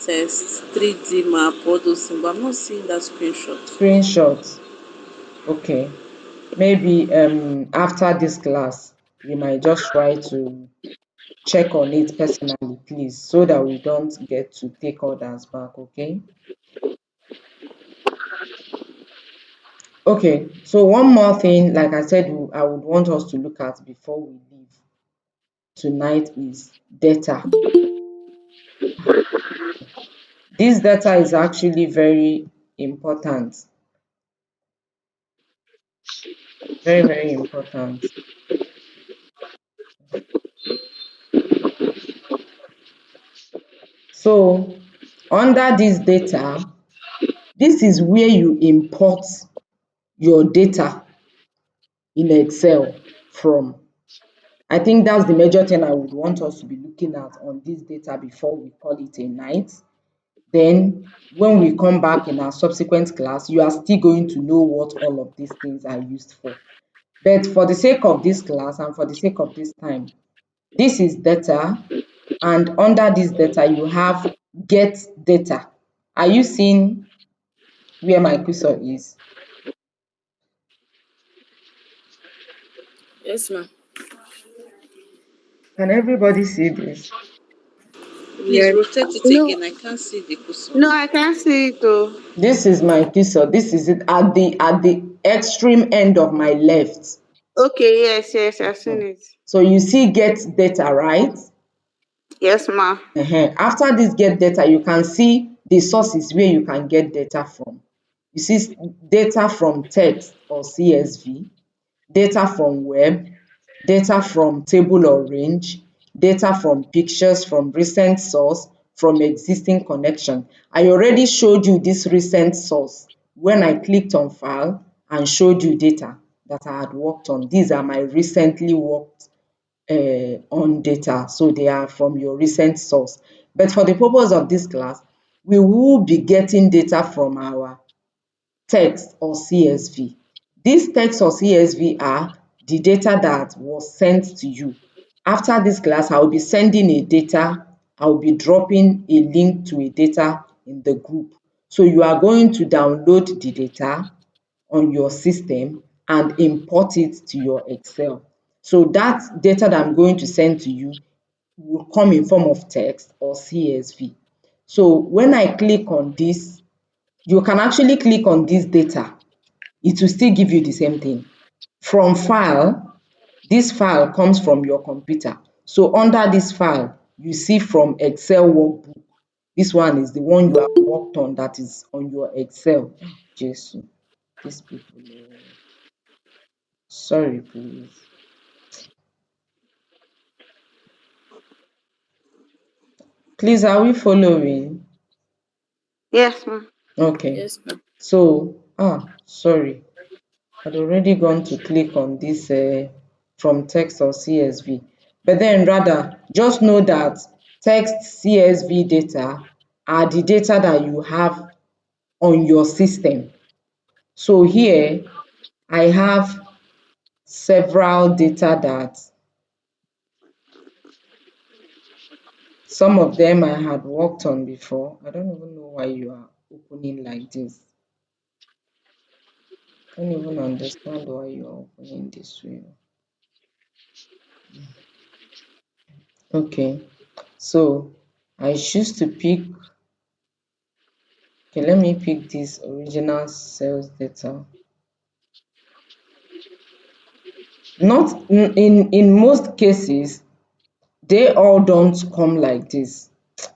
test, 3D map, all those things, but I'm not seeing that screenshot. Screenshot. Okay. Maybe after this class, we might just try to check on it personally, please, so that we don't get to take others back, okay? Okay, so one more thing, like I said, I would want us to look at before we leave tonight is data. This data is actually very important, very, very important. So under this data, this is where you import your data in Excel from. I think that's the major thing I would want us to be looking at on this data before we call it a night. Then when we come back in our subsequent class, you are still going to know what all of these things are used for. But for the sake of this class and for the sake of this time, this is data, and under this data you have get data. Are you seeing where my cursor is? Yes, ma'am. Can everybody see this? Please Yes. rotate it No, again. I can't see the cursor. no, I can't see it though. This is my cursor. This is it at the extreme end of my left. Okay, yes, yes, I've seen it. So you see get data, right? Yes, ma. After this get data, you can see the sources where you can get data from. You see data from text or CSV, data from web, data from table or range, data from pictures, from recent source, from existing connection. I already showed you this recent source when I clicked on file and showed you data that I had worked on. These are my recently worked on data, so they are from your recent source. But for the purpose of this class, we will be getting data from our text or CSV. This text or CSV are the data that was sent to you. After this class, I will be sending a data, I will be dropping a link to a data in the group. So you are going to download the data on your system and import it to your Excel. So that data that I'm going to send to you will come in form of text or CSV. So when I click on this, you can actually click on this data. It will still give you the same thing. From file, this file comes from your computer. So under this file, you see from Excel workbook. This one is the one you have worked on that is on your Excel. Jesus, these people. Sorry, please. Please, are we following? Yes, ma'am. Okay. Yes, ma'am. So, sorry. I'd already gone to click on this from text or CSV. But then rather, just know that text CSV data are the data that you have on your system. So here, I have several data that some of them I had worked on before. I don't even know why you are opening like this. I don't even understand why you are opening this way. Okay, so I choose to pick. Okay, let me pick this original sales data. Not in most cases, they all don't come like this.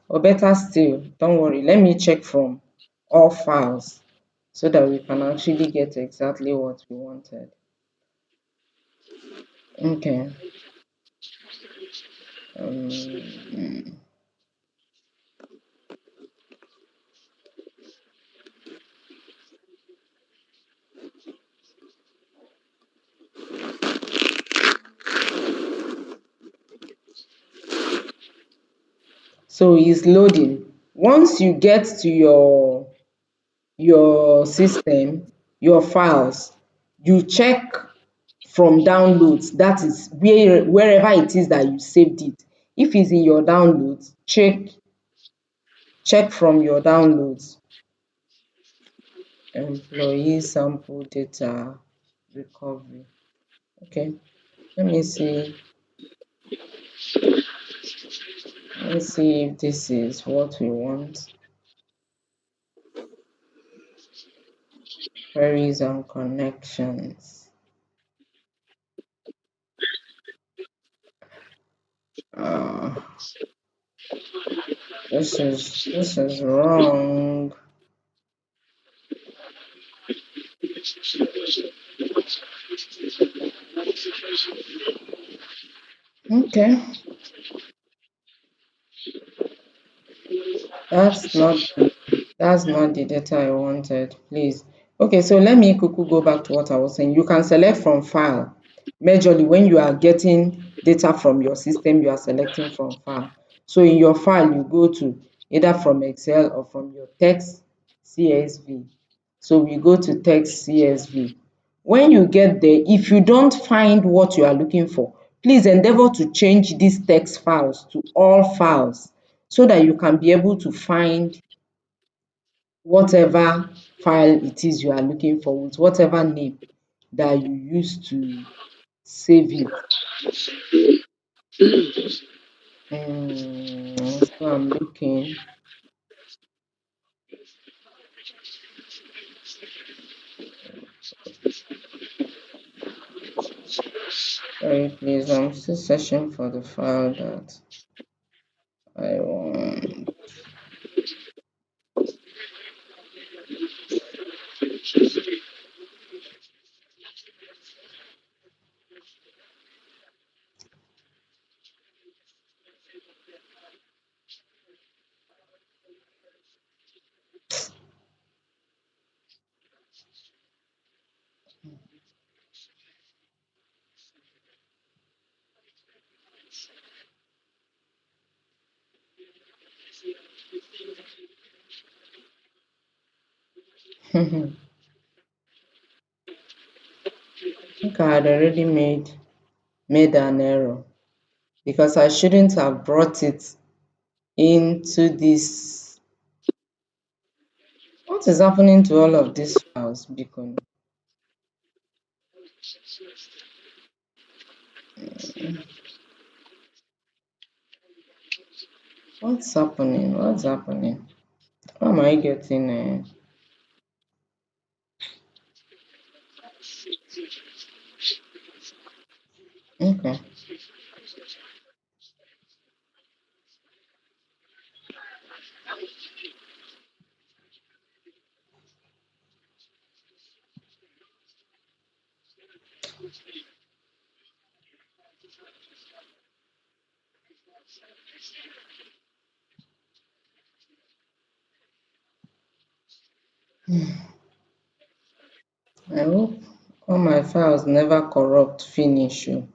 Or better still, don't worry, let me check from all files so that we can actually get exactly what we wanted. Okay. Um, so it's loading. Once you get to your system, your files, you check from downloads. That is wherever it is that you saved it. If it's in your downloads, check from your downloads. Employee sample data recovery. Okay, let me see. Let's see if this is what we want. Queries and connections. Uh, this is wrong. Okay, that's not that's not the data I wanted, please. Okay, so let me quickly go back to what I was saying. You can select from file. Majorly, when you are getting data from your system, you are selecting from file. So in your file, you go to either from Excel or from your text CSV. So we go to text CSV. When you get there, if you don't find what you are looking for, please endeavor to change these text files to all files so that you can be able to find whatever file it is you are looking for with whatever name that you use to save it. So I'm looking. Sorry, please. I'm still searching for the file that I want. I think I had already made an error because I shouldn't have brought it into this. What is happening to all of these files, Beacon? What's happening? What's happening? How am I getting okay. I hope all my files never corrupt finish oh,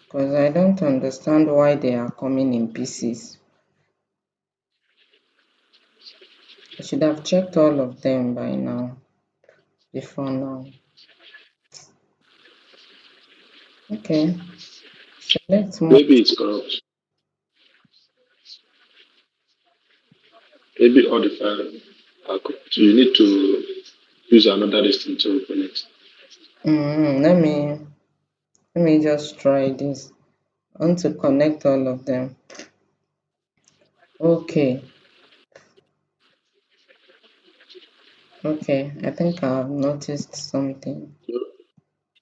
because I don't understand why they are coming in pieces. I should have checked all of them by now, before now. Okay, select more. Maybe it's corrupt. Maybe all the files are corrupt. You need to use another listing to open it. Let me just try this. I want to connect all of them. Okay, okay. I think I've noticed something.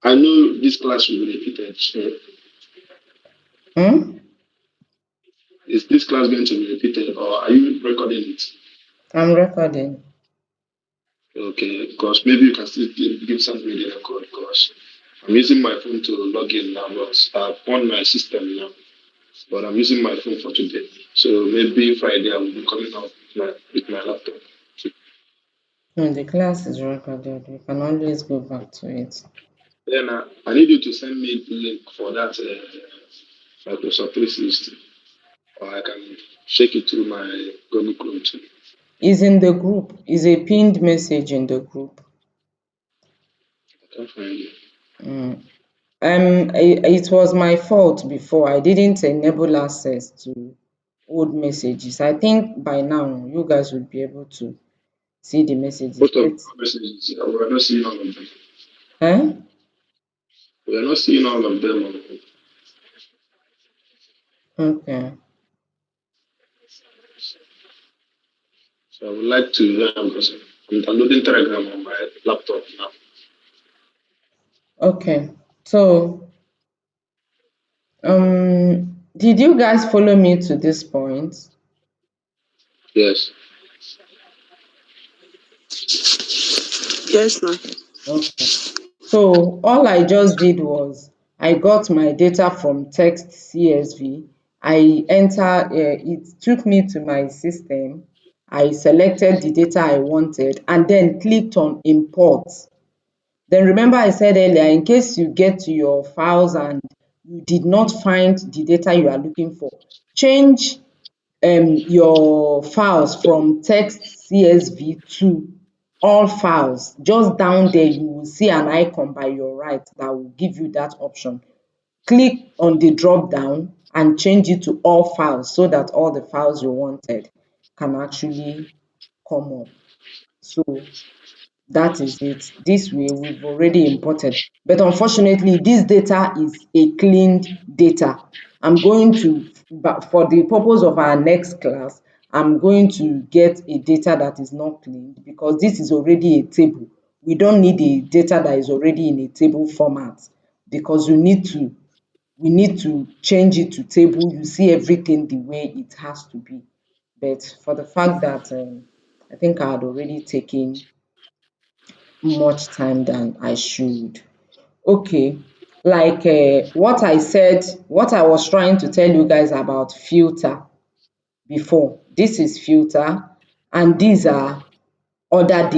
I know this class will be repeated. So Hmm? is this class going to be repeated or are you recording it? I'm recording. Okay, because maybe you can still give some the record because I'm using my phone to log in now, but I've on my system now. But I'm using my phone for today. So maybe Friday I will be coming out with my laptop. No, the class is recorded. We can always go back to it. Then I need you to send me the link for that Microsoft 360, or I can check it through my Google Chrome too. Is in the group. Is a pinned message in the group. I can't find it. It was my fault before. I didn't enable access to old messages. I think by now you guys will be able to see the messages. Most of the messages, we are not seeing all of them. Eh? We are not seeing all of them. Okay. So I would like to learn because I'm downloading Telegram on my laptop now. Okay. So did you guys follow me to this point? Yes. Yes, ma'am. Okay. So all I just did was I got my data from text CSV. I enter it took me to my system. I selected the data I wanted and then clicked on import. Then remember I said earlier, in case you get to your files and you did not find the data you are looking for, change your files from text CSV to all files. Just down there you will see an icon by your right that will give you that option. Click on the drop down and change it to all files so that all the files you wanted can actually come up. So that is it. This way we've already imported, but unfortunately this data is a cleaned data. I'm going to, but for the purpose of our next class, I'm going to get a data that is not cleaned because this is already a table. We don't need a data that is already in a table format because we need to change it to table. You see everything the way it has to be. But for the fact that I think I had already taken much time than I should. Okay, like what I said, what I was trying to tell you guys about filter before. This is filter and these are other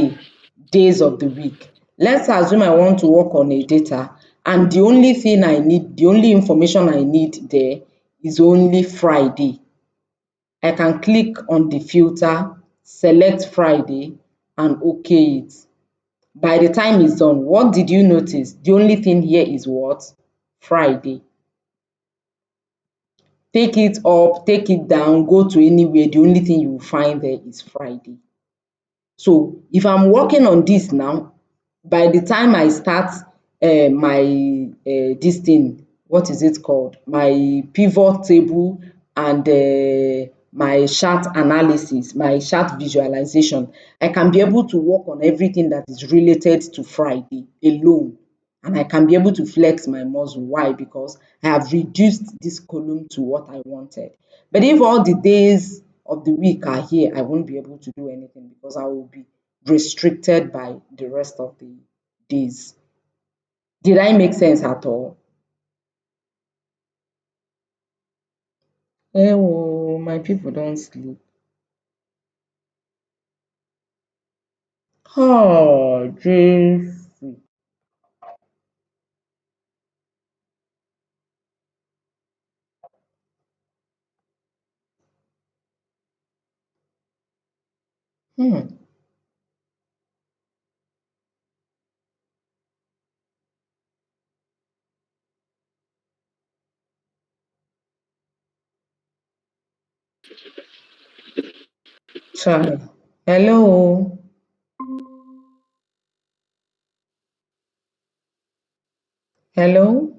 days of the week. Let's assume I want to work on a data and the only thing I need, the only information I need there is only Friday. I can click on the filter, select Friday and okay it. By the time it's done, what did you notice? The only thing here is what? Friday. Take it up, take it down, go to anywhere, the only thing you will find there is Friday. So if I'm working on this now, by the time I start my this thing, what is it called? My pivot table and my chart analysis, my chart visualization, I can be able to work on everything that is related to Friday alone. And I can be able to flex my muscle. Why? Because I have reduced this column to what I wanted. But if all the days of the week are here, I won't be able to do anything because I will be restricted by the rest of the days. Did I make sense at all? Oh, my people don't sleep. Oh, jeez. Hmm. Sorry. Hello. Hello.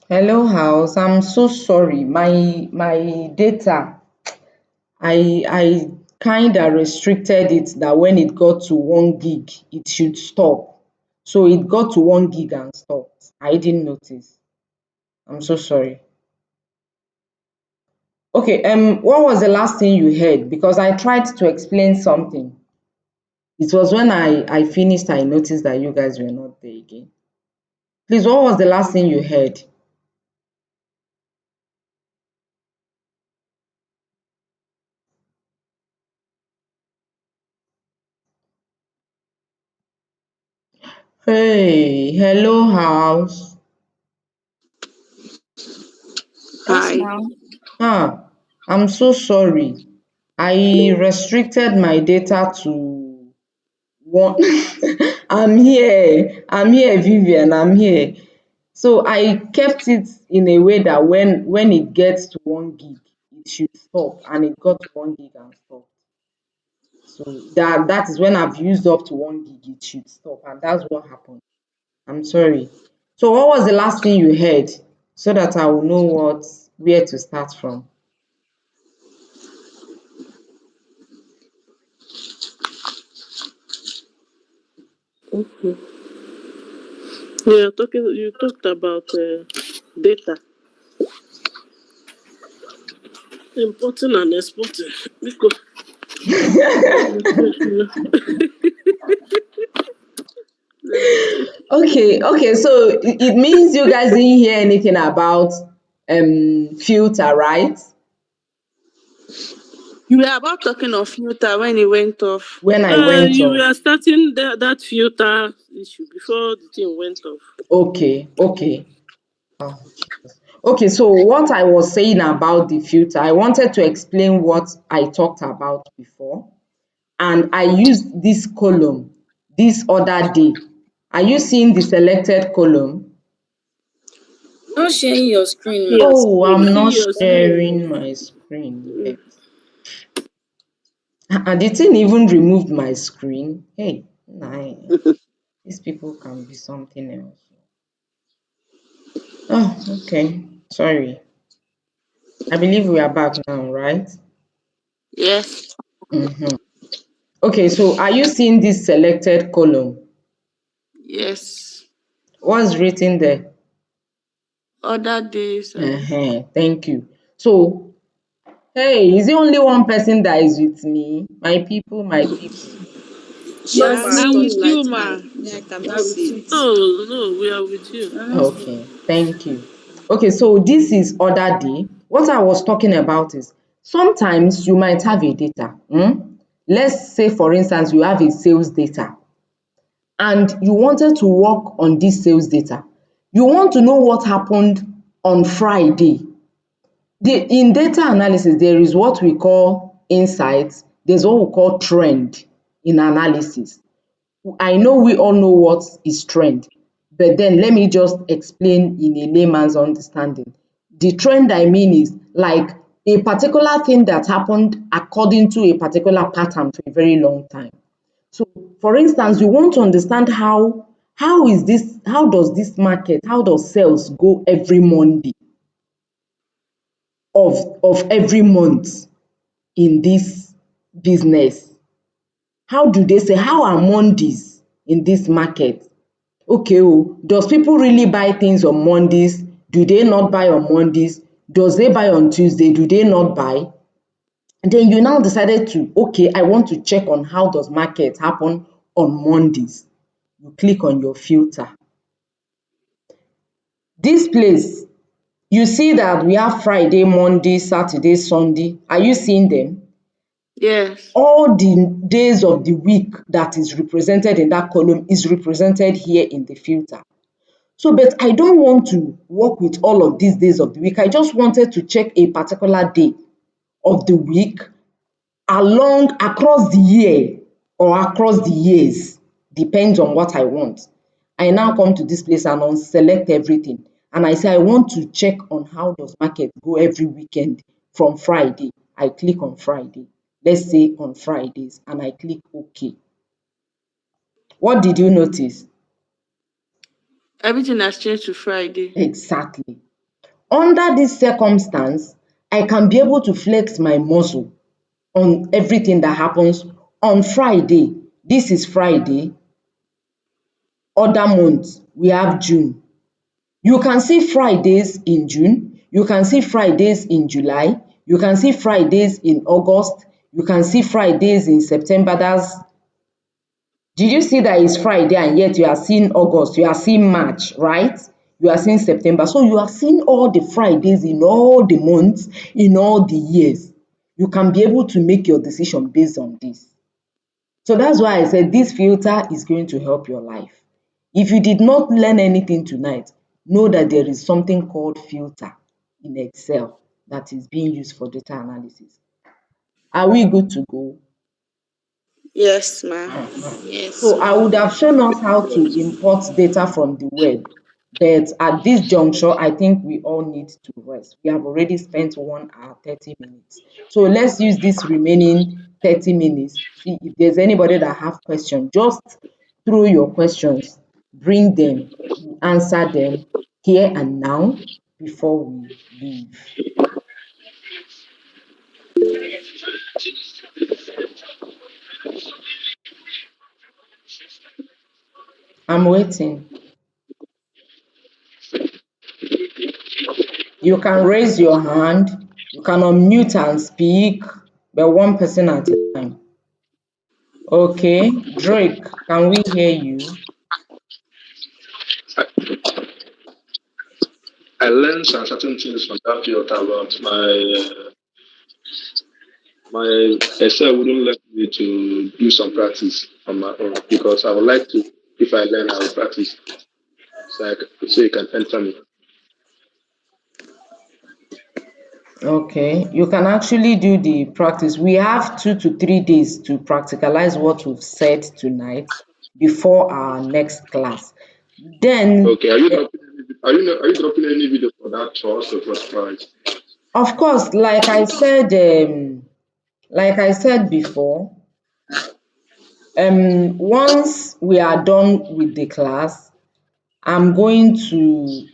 Hello, house. I'm so sorry. My data, I kind of restricted it that when it got to 1 gig, it should stop. So it got to 1 gig and stopped. I didn't notice. I'm so sorry. Okay, what was the last thing you heard? Because I tried to explain something. It was when I finished, I noticed that you guys were not there again. Please, what was the last thing you heard? Hey, hello, house. Yes, Hi. now. I'm so sorry. I restricted my data to one. I'm here, Vivian. I'm here. So I kept it in a way that when it gets to 1 gig, it should stop, and it got to 1 gig and stopped. So that is when I've used up to 1 gig, it should stop, and that's what happened. I'm sorry. So what was the last thing you heard, so that I will know where to start from? Yeah, talking. You talked about data, importing and exporting. Because Okay, so it means you guys didn't hear anything about filter, right? you were about talking of filter when it went off. When I went You off. were starting that filter issue before the thing went off. Okay. Oh, Jesus. Okay, so what I was saying about the filter, I wanted to explain what I talked about before, and I used this column this other day. Are you seeing the selected column? Not sharing your screen, ma. Oh, We I'm see not your screen. sharing my screen yet. And the thing even removed my screen. Hey, nah, these people can be something else. Oh, okay. Sorry. I believe we are back now, right? Yes. Mm-hmm. Okay, so are you seeing this selected column? Yes. What's written there? Other days. Thank you. So, hey, is it only one person that is with me? My people, my people. She No, has ma. I'm seen with you you, like ma. mine. Me, I We cannot are with see you. it. No, we are with you. Okay, thank you. Okay, so this is other day. What I was talking about is sometimes you might have a data. Let's say, for instance, you have a sales data. and you wanted to work on this sales data. You want to know what happened on Friday. In data analysis, there is what we call insights, there's what we call trend in analysis. I know we all know what is trend, but then let me just explain in a layman's understanding. The trend I mean is like a particular thing that happened according to a particular pattern for a very long time. So for instance, you want to understand how does this market, how does sales go every Monday of every month in this business? How do they say, how are Mondays in this market? Okay does people really buy things on Mondays? Do they not buy on Mondays? Does they buy on Tuesday? Do they not buy? And then you now decided to, okay, I want to check on how does market happen on Mondays. You click on your filter. This place, you see that we have Friday, Monday, Saturday, Sunday. Are you seeing them? Yes. All the days of the week that is represented in that column is represented here in the filter. So, but I don't want to work with all of these days of the week. I just wanted to check a particular day of the week across the year or across the years, depends on what I want. I now come to this place and unselect everything, and I say I want to check on how does market go every weekend from Friday. I click on Friday. Let's say on Fridays, and I click OK. What did you notice? Everything has changed to Friday. Exactly. Under this circumstance, I can be able to flex my muscle on everything that happens on Friday. This is Friday. Other months, we have June. You can see Fridays in June. You can see Fridays in July. You can see Fridays in August. You can see Fridays in September. Did you see that it's Friday and yet you are seeing August, you are seeing March, right? You are seeing September. So you are seeing all the Fridays in all the months, in all the years. You can be able to make your decision based on this. So that's why I said this filter is going to help your life. If you did not learn anything tonight, know that there is something called filter in Excel that is being used for data analysis. Are we good to go? Yes, ma. Yes, So I ma'am. would have shown us how to import data from the web, but at this juncture, I think we all need to rest. We have already spent 1 hour, 30 minutes. So let's use this remaining 30 minutes. See if there's anybody that have questions, just throw your questions, bring them, we'll answer them here and now before we leave. I'm waiting. You can raise your hand, you can unmute and speak, but one person at a time. Okay, Drake, can we hear you? I learned some certain things from that filter, but my Excel wouldn't let me to do some practice on my own because I would like to. If I learn, I will practice, so you can enter me. Okay, you can actually do the practice. We have 2 to 3 days to practicalize what we've said tonight before our next class. Then, Okay, are you dropping are you dropping any video for that trust or for price? of course, like I said before, once we are done with the class, I'm going to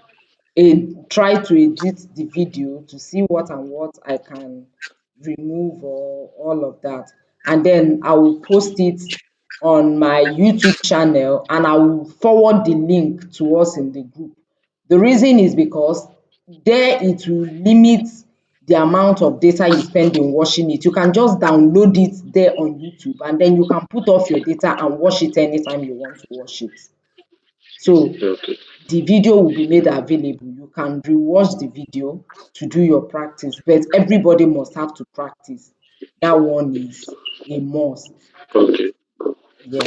try to edit the video to see what and what I can remove or all of that. And then I will post it on my YouTube channel and I will forward the link to us in the group. The reason is because there it will limit the amount of data you spend in watching it. You can just download it there on YouTube and then you can put off your data and watch it anytime you want to watch it. So Okay. the video will be made available. You can rewatch the video to do your practice, but everybody must have to practice. That one is a must. Okay. Yeah.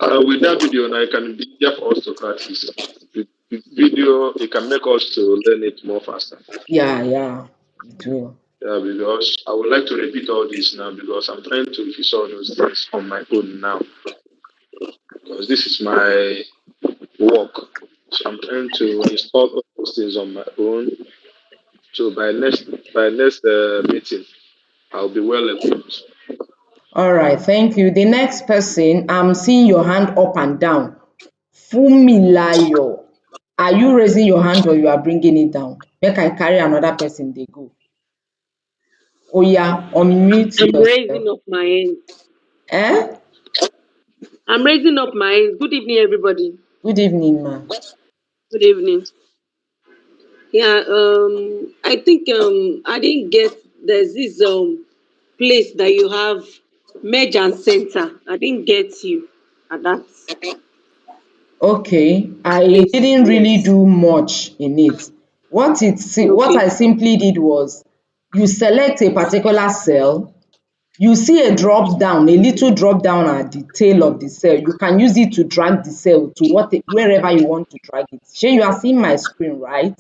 With that video, now it can be easier for us to practice. With video, it can make us to learn it more faster. Yeah, it will. Yeah, because I would like to repeat all this now because I'm trying to fix all those things on my own now. Because this is my work. So I'm trying to install all those things on my own. So by next meeting, I'll be well equipped. All right, thank you. The next person, I'm seeing your hand up and down. Fumilayo, are you raising your hand or you are bringing it down? Make I carry another person, they go. Oh yeah, unmute I'm yourself. raising up my hand. Eh? I'm raising up my hand. Good evening, everybody. Good evening, ma. Good evening. Yeah, I think I didn't get there's this place that you have merge and center. I didn't get you at that Okay, I place. didn't really Yes. do much in it. What Okay. I simply did was you select a particular cell, you see a drop down, a little drop down at the tail of the cell. You can use it to drag the cell to wherever you want to drag it. Shey you are seeing my screen, right?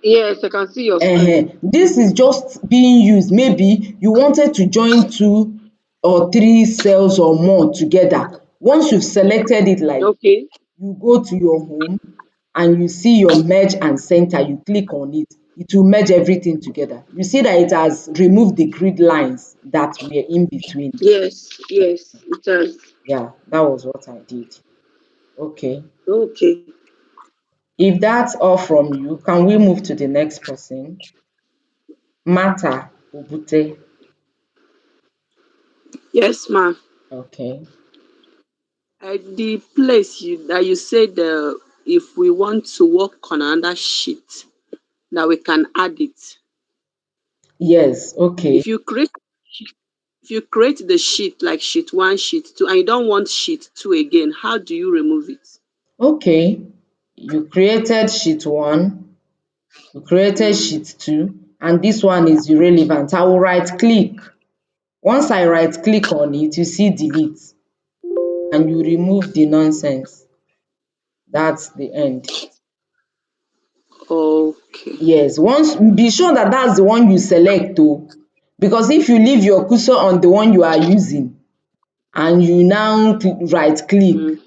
Yes, I can see your screen. This is just being used. Maybe you wanted to join 2 or 3 cells or more together. Once you've selected it like this, Okay. you go to your home and you see your merge and center, you click on it, it will merge everything together. You see that it has removed the grid lines that were in between. Yes, yes, it has. Yeah, that was what I did. Okay. Okay. If that's all from you, can we move to the next person? Martha Obute. Yes, ma'am. Okay. The place that you said if we want to work on another sheet, that we can add it. Yes, okay. If you create if you create the sheet like sheet one, sheet two, and you don't want sheet two again, how do you remove it? Okay. You created sheet 1, you created sheet 2, and this one is irrelevant. I will right click. Once I right click on it, you see delete and you remove the nonsense. That's the end. Okay. Yes, once be sure that that's the one you select oh, because if you leave your cursor on the one you are using and you now right click, Mm,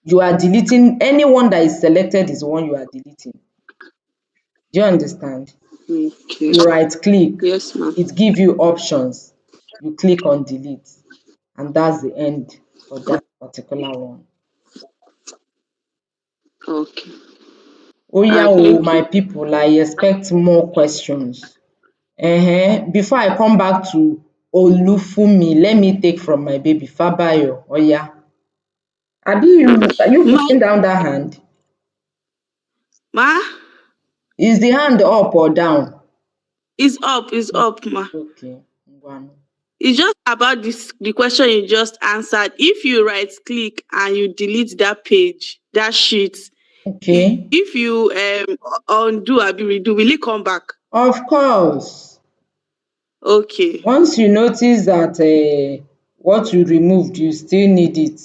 you are deleting any one that is selected is the one you are deleting. Do you understand? okay. You right click, Yes, ma'am. it give you options, you click on delete and that's the end for that particular one. Okay. Oya oh Thank my you. people, I expect more questions. Before I come back to Olufumi, let me take from my baby Fabayo. Oya, are you Ma, putting down that hand? ma, Is the hand up or down? is up, ma. Okay, ngwanu. It's just about this the question you just answered. If you right click and you delete that page, that sheet, Okay, if you undo or redo, will it come back? of course. Okay. Once you notice that what you removed, you still need it.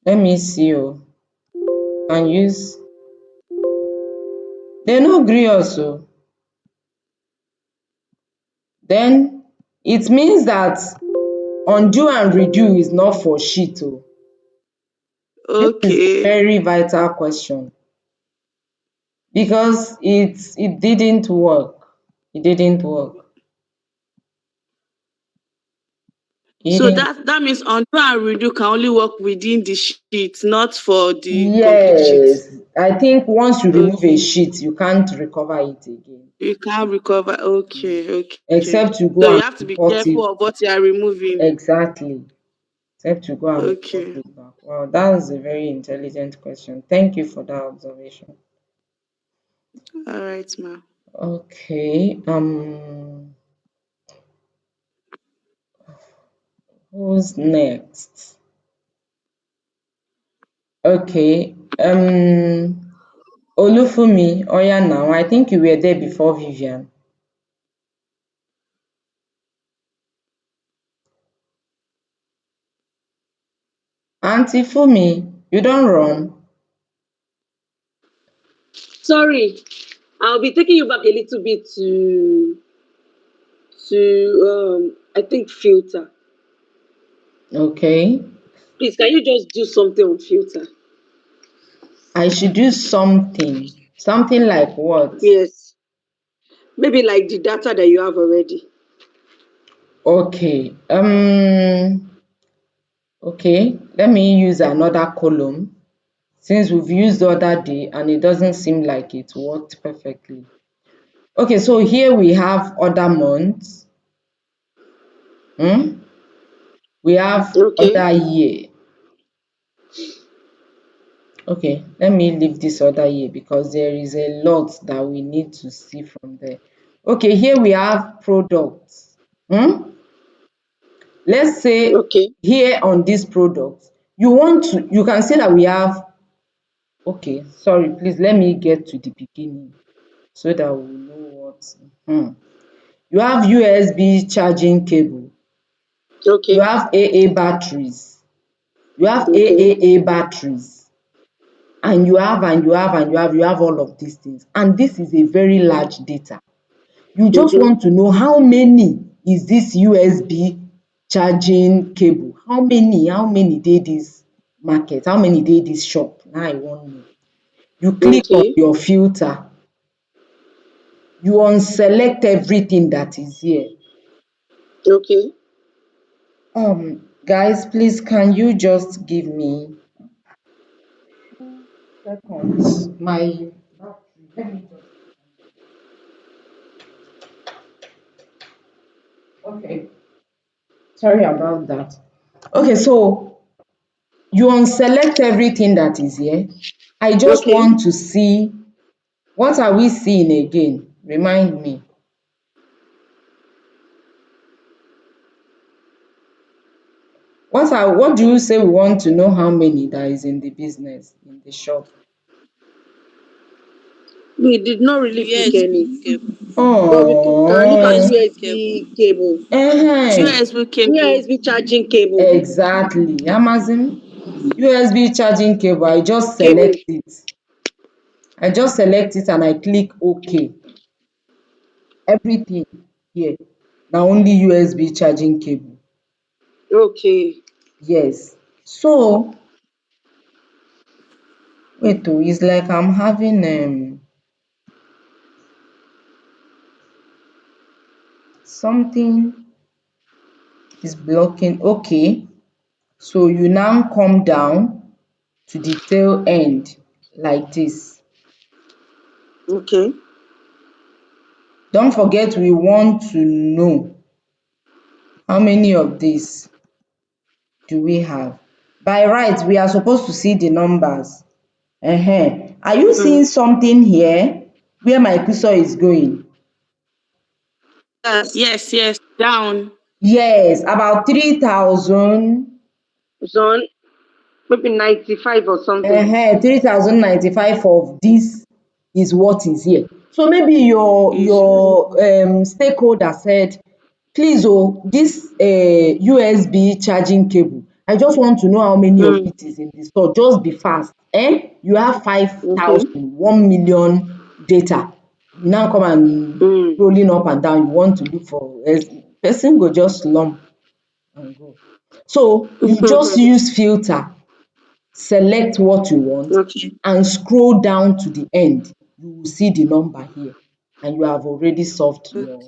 Let me see oh. Can use. They no gree us oh. Then it means that undo and redo is not for sheet oh. This is Okay. very vital question because it didn't work. It didn't work. It So didn't. that means undo and redo can only work within the sheet, not for the complete sheet. Yes, I think once you remove a Okay. sheet, you can't recover it again. You can't recover. Okay, okay. Except you go So you and have to be report it. careful of what you are removing. Exactly. Except you go and report Okay. it back. Wow, that was a very intelligent question. Thank you for that observation. All right, ma'am. Okay. Who's next? Okay. Olufumi, oh yeah now. I think you were there before Vivian. Auntie Fumi, you don't run. Sorry, I'll be taking you back a little bit to I think filter. Okay. Please, can you just do something on filter? I should do something. Something like what? Yes. Maybe like the data that you have already. Okay. Okay. Let me use another column since we've used the other day and it doesn't seem like it worked perfectly. Okay, so here we have other months. We have Okay. other year. Okay, let me leave this other year because there is a lot that we need to see from there. Okay, here we have products. Let's say Okay. here on this product, you can see that we have, okay, sorry, please let me get to the beginning so that we know what. You have USB charging cable, you Okay. have AA batteries, you have Okay. AAA batteries, and you have all of these things. And this is a very large data. You just Mm-hmm. want to know how many is this USB charging cable? How many dey dis market? How many dey dis shop? Na I wan know. You click on Okay. your filter, you unselect everything that is here. Okay. Guys, please can you just give me 2 seconds? My battery, let me just, okay, sorry about that. Okay, so you unselect everything that is here. I just Okay. want to see, what are we seeing again? Remind me. What do you say we want to know how many that is in the business, in the shop? We did not really pick any, USB cable. but we can look at Oh, USB cable. USB cable, USB cable. USB charging cable, exactly. Amazon USB charging cable. I just select cable. it. I just select it and I click OK. Everything here na only USB charging cable. Okay. Yes. So wait oh, it's like I'm having something is blocking. Okay. So you now come down to the tail end like this. Okay. Don't forget we want to know how many of these do we have. By right, we are supposed to see the numbers. Are you Mm. seeing something here where my cursor is going? Yes. Yes. Down. Yes, about 3,000. Zone maybe 95 or something. 3,095 of this is what is here. So maybe Is your stakeholder said, please oh, this USB charging cable, I just want to know how many of Mm. it is in the store. Just be fast. You have 5,000, Okay. 1,000,000 data. You now come and Mm. rolling up and down. You want to look for person go just slump and go. So you just use filter, select what you want Okay. and scroll down to the end. You will see the number here and you have already solved your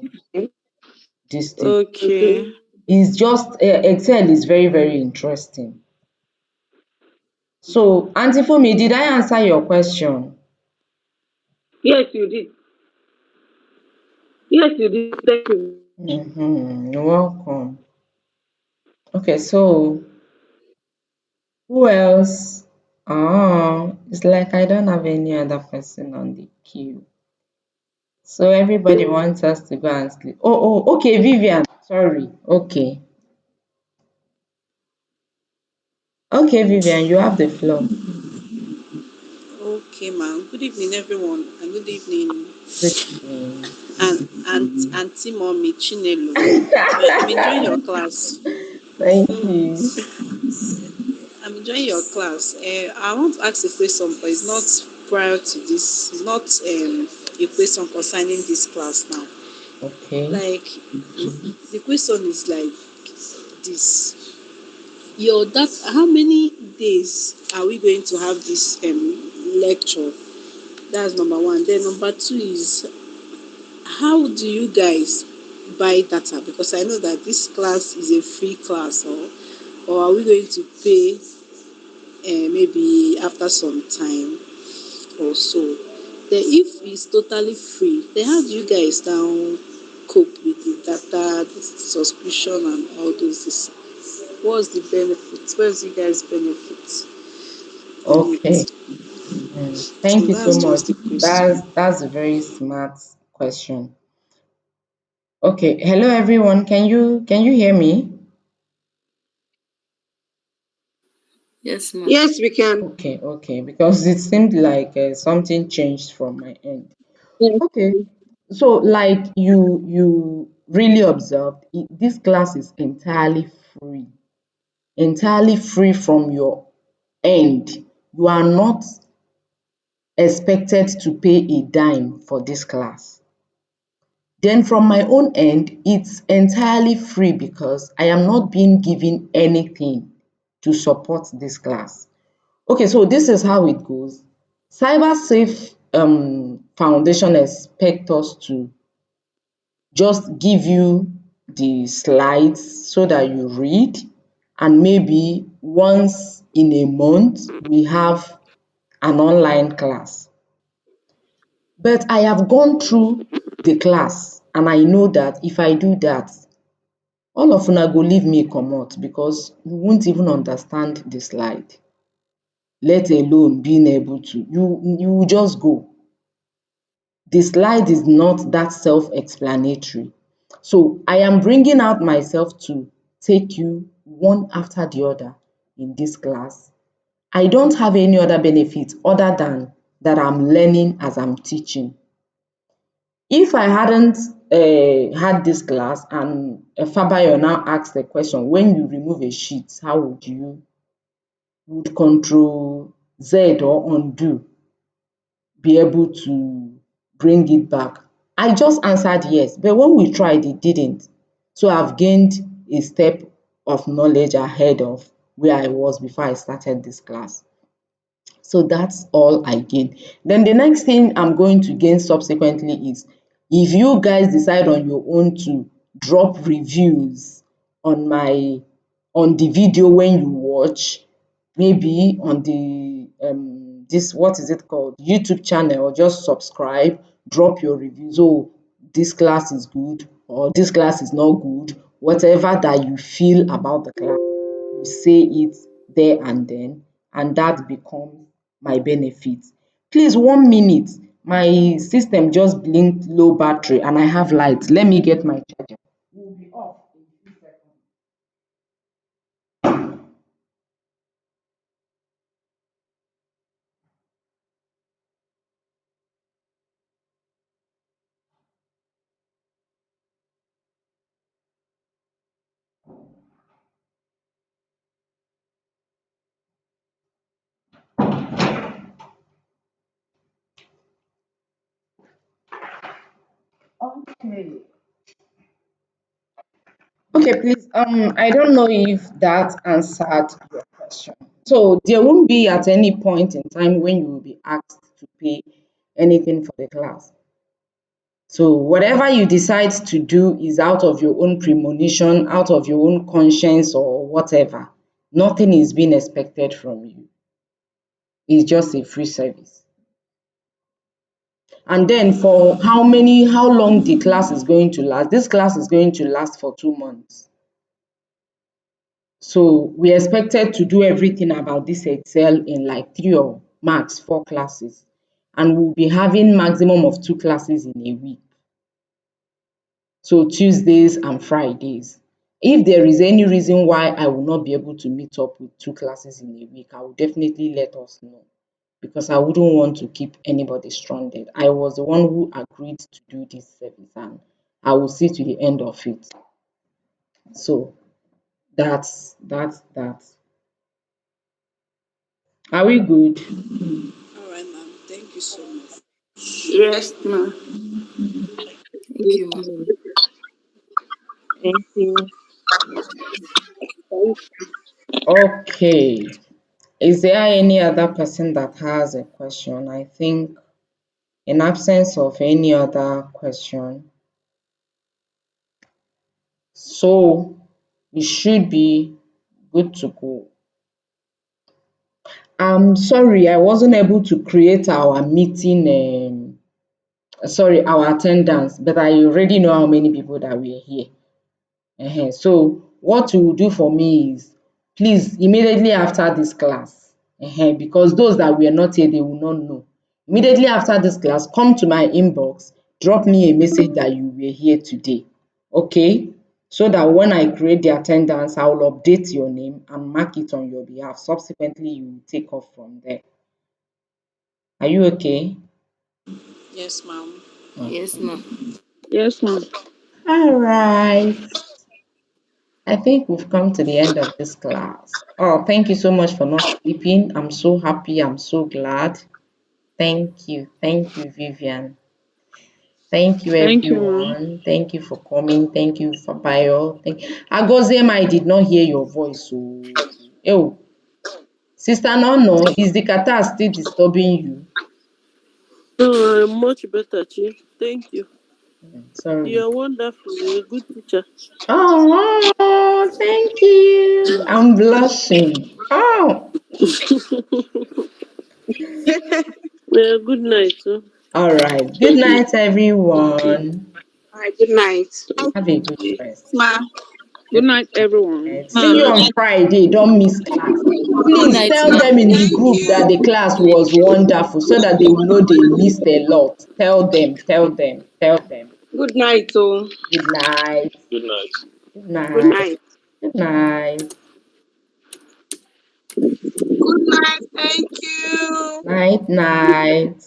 this thing. Okay. okay. It's just Excel is very, very interesting. So Aunty Funmi, did I answer your question? Yes, you did. Yes, you did. Thank you. You're welcome. Okay, so who else? It's like I don't have any other person on the queue. So everybody wants us to go and sleep. Okay, Vivian. Sorry. Okay. Okay, Vivian, you have the floor. Okay, ma'am. Good evening, everyone, and good evening, Good evening. Auntie Mommy Chinelo. I'm enjoying your class. Thank So you. I'm enjoying your class. I want to ask a question, but it's not prior to this. It's not a question concerning this class now. Okay. Like the question is like this: your that how many days are we going to have this lecture? That's number one. Then number two is, how do you guys buy data? Because I know that this class is a free class, or are we going to pay maybe after some time or so? Then if it's totally free, then how do you guys now cope with the data, the subscription, and all those things? What's the benefit? What's the guys' benefit in Okay. it? Thank So you so that's much. just the question. That's a very smart question. Okay. Hello everyone. Can you hear me? Yes, ma'am. Yes, we can. Okay, okay. Because it seemed like something changed from my end. Yes. Okay. So like you really observed, this class is free. Entirely free from your end. You are not expected to pay a dime for this class. Then from my own end, it's entirely free because I am not being given anything to support this class. Okay, so this is how it goes. CyberSafe Foundation expect us to just give you the slides so that you read, and maybe once in a month we have an online class. But I have gone through the class and I know that if I do that, all of una go leave me comot because you won't even understand the slide, let alone being able to. You will just go. The slide is not that self-explanatory. So I am bringing out myself to take you one after the other in this class. I don't have any other benefit other than that I'm learning as I'm teaching. If I hadn't had this class and Fabayo now asked the question, when you remove a sheet, how would control Z or undo be able to bring it back? I just answered yes, but when we tried, it didn't. So I've gained a step of knowledge ahead of where I was before I started this class. So that's all I gain. Then the next thing I'm going to gain subsequently is if you guys decide on your own to drop reviews on my on the video when you watch, maybe on the this what is it called, YouTube channel, just subscribe, drop your reviews. Oh, this class is good or this class is not good, whatever that you feel about the class, you say it there and then, and that becomes my benefit. Please, 1 minute. My system just blinked low battery and I have light. Let me get my charger. We'll be off in 2 seconds. Okay. Okay, please. I don't know if that answered your question. So there won't be at any point in time when you will be asked to pay anything for the class. So whatever you decide to do is out of your own premonition, out of your own conscience or whatever. Nothing is being expected from you. It's just a free service. And then for how long the class is going to last? This class is going to last for 2 months. So we expected to do everything about this Excel in like 3 or max 4 classes. And we'll be having maximum of 2 classes in a week. So Tuesdays and Fridays. If there is any reason why I will not be able to meet up with 2 classes in a week, I will definitely let us know because I wouldn't want to keep anybody stranded. I was the one who agreed to do this service and I will see to the end of it. So that's that. Are we good? All right, ma'am. Thank you so much. Yes, ma. Thank you, ma. Thank you. Okay. Is there any other person that has a question? I think in absence of any other question, so we should be good to go. I'm sorry, I wasn't able to create our meeting, sorry, our attendance, but I already know how many people that were here. So what you will do for me is, please, immediately after this class, because those that were not here, they will not know. Immediately after this class, come to my inbox, drop me a message that you were here today, okay? So that when I create the attendance, I will update your name and mark it on your behalf. Subsequently, you will take off from there. Are you okay? Yes, ma'am. Yes, Okay. ma. Yes, ma'am. All right. I think we've come to the end of this class. Oh, thank you so much for not sleeping. I'm so happy. I'm so glad. Thank you. Thank you, Vivian. Thank you, Thank you, ma. everyone. Thank you for coming. Thank you, Fabayo. Agozem, I did not hear your voice. Oh, Sister Nono, is the catarrh still disturbing you? Oh, I'm much better, Chief. Thank you. Sorry. You're wonderful. You're a good teacher. Oh, thank you. I'm blushing. Oh, Well, good night, too. all right. Good night, everyone. All right, good night. Have a good Okay. rest. Ma. Good night, everyone. See you on Friday. Don't miss class. Good Please night, tell ma. them in the Thank group that you. the class was wonderful so that they will know they missed a lot. Tell them, tell them, tell them. Good night, oh. Good night. Good night. Good Good night. night. Good night. Good night. Thank you. Night, night.